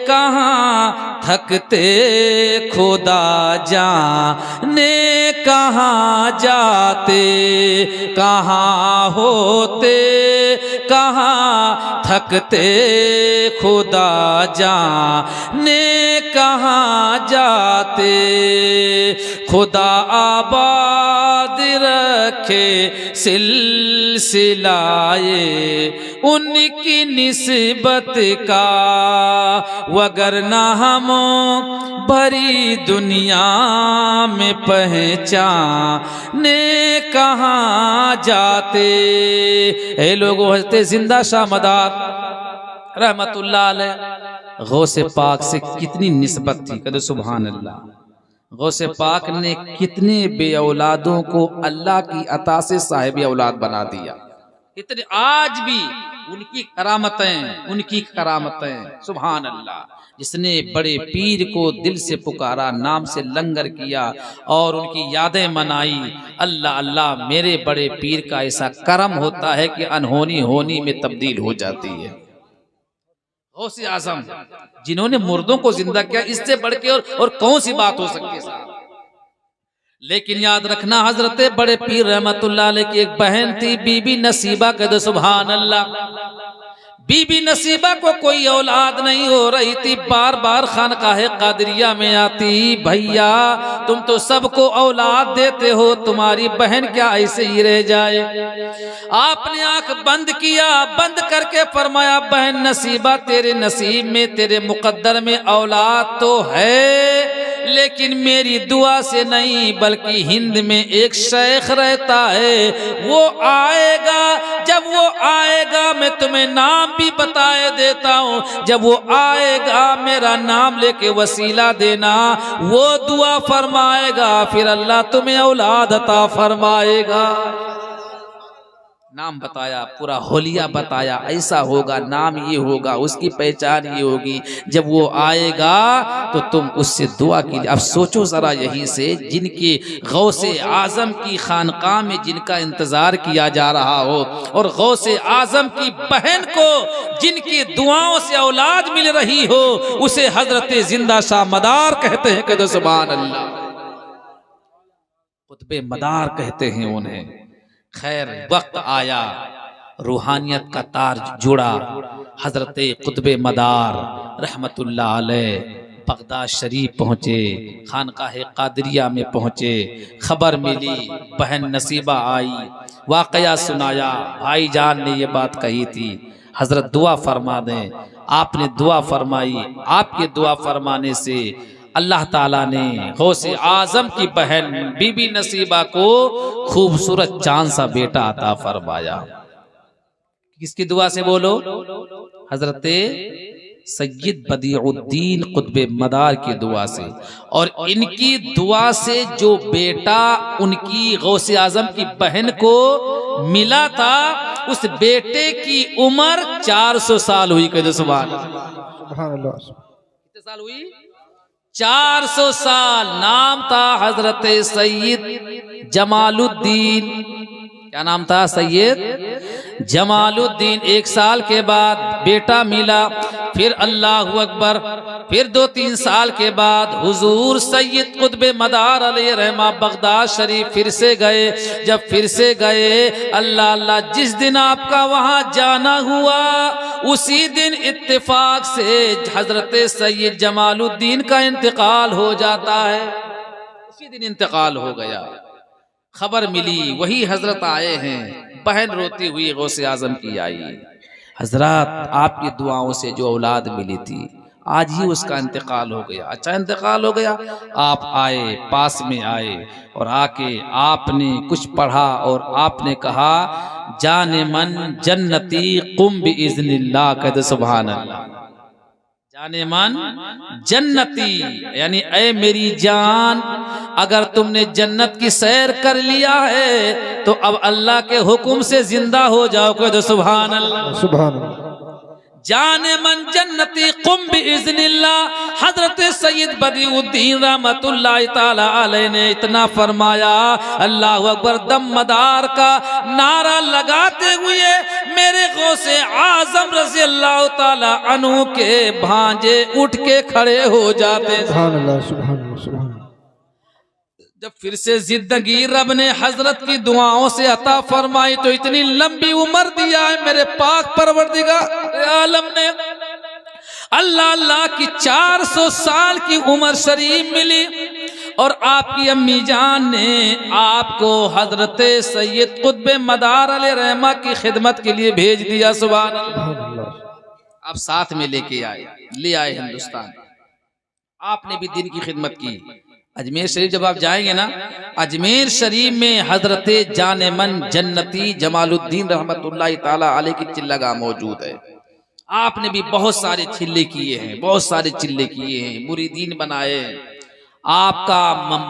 कहाँ थकते खुदा जाने कहाँ जाते, कहाँ होते कहाँ थकते खुदा जाने कहाँ जाते। खुदा आबाद रखे सिलसिलाए उनकी निस्बत का, वगरना हम भरी दुनिया में पहचाने कहाँ जाते। ए लोगों, हजरत जिंदा शाह मदार रहमतुल्लाह अलैह गौसे पाक से कितनी निस्बत थी। कदे सुभान अल्लाह। गौसे पाक ने कितने बे औलादों को अल्लाह की अता से साहिब औलाद बना दिया। इतने आज भी उनकी करामतें सुभान अल्लाह। जिसने बड़े पीर को दिल से पुकारा, नाम से लंगर किया और उनकी यादें मनाई, अल्लाह अल्लाह, मेरे बड़े पीर का ऐसा करम होता है कि अनहोनी होनी में तब्दील हो जाती है। गौसे आजम जिन्होंने मुर्दों को जिंदा किया, इससे बढ़ के और कौन सी बात हो सकती है साहब। लेकिन याद रखना, हजरत बड़े पीर रहमतुल्लाह अलैह की एक बहन थी, बीबी नसीबा। कद सुभान अल्लाह। बीबी नसीबा को कोई औलाद नहीं हो रही थी, बार बार खानकाहे कादरिया में आती, भैया तुम तो सबको औलाद देते हो, तुम्हारी बहन क्या ऐसे ही रह जाए। आपने आंख बंद किया, बंद करके फरमाया, बहन नसीबा तेरे नसीब में, तेरे मुकद्दर में औलाद तो है, लेकिन मेरी दुआ से नहीं, बल्कि हिंद में एक शेख रहता है, वो आएगा, जब वो आएगा मैं तुम्हें नाम भी बताए देता हूँ, जब वो आएगा मेरा नाम लेके वसीला देना, वो दुआ फरमाएगा, फिर अल्लाह तुम्हें औलाद अता फरमाएगा। नाम बताया, पूरा होलिया बताया, ऐसा होगा, नाम ये होगा, उसकी पहचान ये होगी, जब वो आएगा तो तुम उससे दुआ कीजिए। अब सोचो जरा, यहीं से जिनके गौसे आजम की खानकाह में जिनका इंतजार किया जा रहा हो, और गौसे आजम की बहन को जिनकी दुआओं से औलाद मिल रही हो, उसे हजरत जिंदा शाह मदार कहते हैं। कहते सुभान अल्लाह, कुतबे मदार कहते हैं उन्हें। खैर, वक्त आया, रूहानियत का तार जुड़ा, हजरत कुतबे मदार रहमतुल्लाह अलैह बगदाद शरीफ पहुँचे, खानकाह कादरिया में पहुँचे। खबर मिली, बहन नसीबा आई, वाकया सुनाया, भाईजान ने ये बात कही थी, हजरत दुआ फरमा दें। आपने दुआ फरमाई, आपके दुआ फरमाने से अल्लाह ताला ने गौसे आजम की बहन बीबी नसीबा को खूबसूरत चांद सा बेटा अता फरमाया। किसकी दुआ से बोलो? हजरत सैयद बदीउद्दीन कुतबे मदार की दुआ से। और इनकी दुआ से जो बेटा उनकी गौसे आजम की बहन को मिला था, उस बेटे की उम्र 400 साल हुई। कहते सुभान अल्लाह। कितने साल हुई? 400 साल। नाम था हजरत सैयद जमालुद्दीन। क्या नाम था? सैयद जमालुद्दीन। 1 साल के बाद बेटा मिला, फिर अल्लाह अकबर, फिर 2-3 साल के बाद हुजूर सैयद कुतबे मदार अलैहि रहमा बगदाद शरीफ फिर से गए। जब फिर से गए, अल्लाह अल्लाह, जिस दिन आपका वहां जाना हुआ, उसी दिन इत्तेफाक से हजरत सैयद जमालुद्दीन का इंतकाल हो जाता है। उसी दिन इंतकाल हो गया। खबर मिली, वही हजरत आए हैं, बहन रोती हुई गौसे आजम की आई, हजरत आपकी दुआओं से जो औलाद मिली थी, आज ही उसका इंतकाल हो गया। अच्छा इंतकाल हो गया। आप आए, पास में आए, और आके आपने कुछ पढ़ा और आपने कहा, जाने मन जन्नती कुम बिइज़्निल्लाह। कहते सुभान अल्लाह। जाने मन जन्नती, यानी ऐ मेरी जान, अगर तुमने जन्नत की सैर कर लिया है तो अब अल्लाह के हुक्म से जिंदा हो जाओ। कहते सुभान अल्लाह, सुभान अल्लाह। जाने मन जन्नती कुम बिइज़्निल्लाह। हजरत सैयद बदीउद्दीन रहमतुल्लाह ताला अलैह ने इतना फरमाया, अल्लाह अकबर, दम मदार का नारा लगाते हुए मेरे गौसे आजम रज़ी अल्लाह ताला अन्हु के भांजे उठ के खड़े हो जाते। सुभान अल्लाह, सुभान अल्लाह, सुभान। जब फिर से जिंदगी रब ने हजरत की दुआओं से अता फरमाई तो इतनी लंबी उम्र दिया है मेरे पाक परवरदिगार आलम ने। अल्लाह अल्लाह की 400 साल की उम्र शरीफ मिली, और आपकी अम्मी जान ने आपको हजरत सैयद कुतबे मदार अलैहि रहमा की खिदमत के लिए भेज दिया। सुभान अल्लाह। आप साथ में लेके आए, ले आए हिंदुस्तान। आपने भी दिन की खिदमत की। अजमेर शरीफ जब आप जाएंगे ना, अजमेर शरीफ में हजरत जाने मन जन्नती जमालुद्दीन रहमतुल्लाह ताला अलैह की चिल्लागाह मौजूद है। आपने भी बहुत सारे चिल्ले किए हैं, बहुत सारे चिल्ले किए हैं, मुरीदीन बनाए। आपका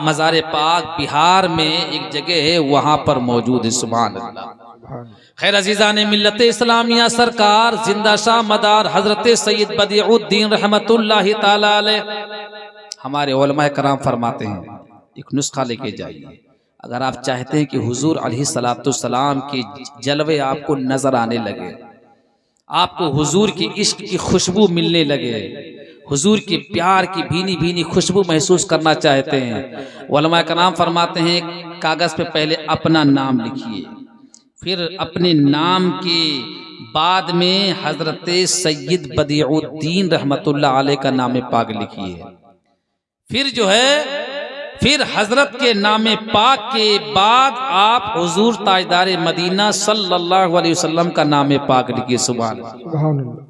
मज़ार पाक बिहार में एक जगह है, वहां पर मौजूद है। सुभान अल्लाह। खैर अजीज़ा ने मिल्लत इस्लामिया सरकार जिंदा शाह मदार हजरत सैयद बदीउद्दीन रहमतुल्लाह ताला अलैह, हमारे उलमाए कराम फरमाते हैं, एक नुस्खा लेके जाइए। अगर आप चाहते हैं कि हुजूर अलैहिस्सलाम के जलवे आपको नजर आने लगे, आपको हुजूर की इश्क की खुशबू मिलने लगे, हुजूर के प्यार की भीनी भीनी खुशबू महसूस करना चाहते हैं, उलमाए कराम फरमाते हैं, कागज पे पहले अपना नाम लिखिए, फिर अपने नाम के बाद में हजरत सैयद बदीउद्दीन रहमतुल्लाह अलैह का नाम पाक लिखिए। फिर जो है, फिर हजरत के नामे पाक के बाद आप हुजूर ताजदार मदीना सल्लल्लाहु अलैहि वसल्लम का नामे पाक लिखिए। सुभान अल्लाह।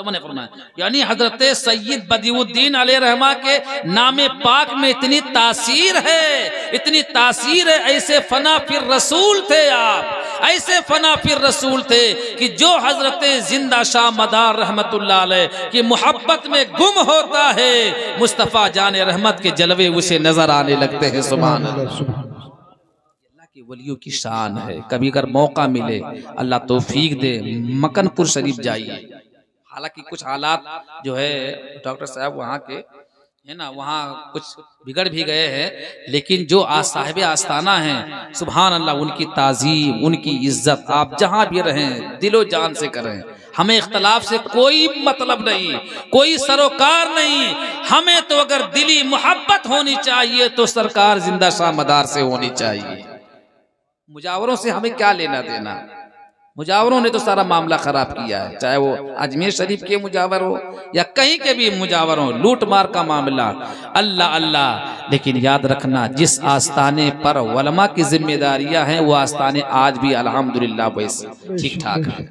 ने फरमाया, यानी हजरत सैयद बदीउद्दीन अलैहि रहमा के नामे पाक में इतनी तासीर है, इतनी तासीर है। ऐसे फना फिर रसूल थे आप, ऐसे फना फिर रसूल थे कि जो हजरत जिंदा शाह मदार रहमतुल्लाह अलैह की मोहब्बत में गुम होता है, मुस्तफ़ा जाने रहमत के जलवे उसे नजर आने लगते हैं। सुभान अल्लाह। अल्लाह की वलियों की शान है। कभी अगर मौका मिले, अल्लाह तौफीक दे, मकनपुर शरीफ जाइए। हालांकि कुछ हालात जो है डॉक्टर साहब वहाँ के है ना, वहाँ कुछ बिगड़ भी गए हैं, लेकिन जो साहिब आस्ताना हैं, सुभान अल्लाह, उनकी ताजीम, उनकी इज्जत आप जहाँ भी रहें दिलो जान से करें। हमें इख्तलाफ से कोई मतलब नहीं, कोई सरोकार नहीं। हमें तो अगर दिली मोहब्बत होनी चाहिए तो सरकार जिंदा शाह मदार से होनी चाहिए। मुजावरों से हमें क्या लेना देना। मुजावरों ने तो सारा मामला खराब किया है, चाहे वो अजमेर शरीफ के मुजावर हो या कहीं के भी मुजावर हो, लूट मार का मामला। अल्लाह अल्लाह। लेकिन याद रखना, जिस आस्ताने पर उलमा की जिम्मेदारियां हैं वो आस्ताने आज भी अल्हम्दुलिल्लाह वैसे ठीक ठाक है।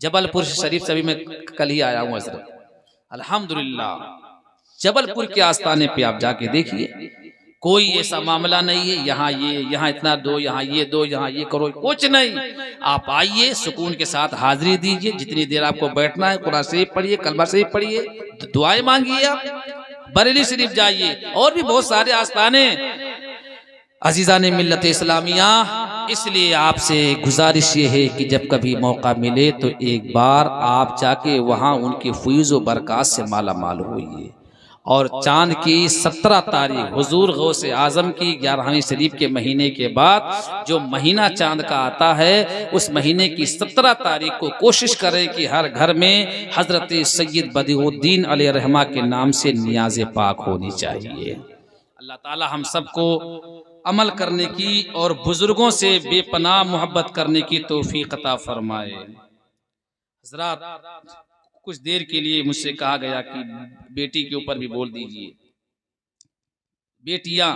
जबलपुर शरीफ से भी मैं कल ही आया हूँ हजरत, अल्हम्दुलिल्लाह। जबलपुर के आस्ताने पे आप जाके देखिए, कोई ऐसा मामला नहीं है यहाँ ये, यहाँ इतना दो, यहाँ ये दो, यहाँ ये करो, कुछ नहीं। आप आइए, सुकून के साथ हाजिरी दीजिए, जितनी देर आपको बैठना है कुरान शरीफ पढ़िए, कलमा शरीफ पढ़िए, दुआएं मांगिए। आप बरेली शरीफ जाइए, और भी बहुत सारे आस्ताने अजीज़ान मिल्लत इस्लामिया। इसलिए आपसे गुजारिश ये है कि जब कभी मौका मिले तो एक बार आप जाके वहाँ उनके फैज़ व बरक़ात से माला माल होइए। और चांद की 17 तारीख हुजूर गौसे आजम की 11वीं शरीफ के महीने के बाद जो महीना चांद का आता है, उस महीने की 17 तारीख को कोशिश करें कि हर घर में हजरत सैयद बदिउद्दीन अलैहि रहमा के नाम से नियाज़े पाक होनी चाहिए। अल्लाह ताला हम सबको अमल करने की और बुजुर्गों से बेपनाह मोहब्बत करने की तौफीक अता फरमाए। हज़रात, कुछ देर के लिए मुझसे कहा गया कि बेटी के ऊपर भी बोल दीजिए। बेटियां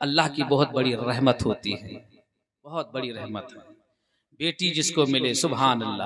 अल्लाह की बहुत बड़ी रहमत होती है, बहुत बड़ी रहमत है। बेटी जिसको मिले, सुभान अल्लाह।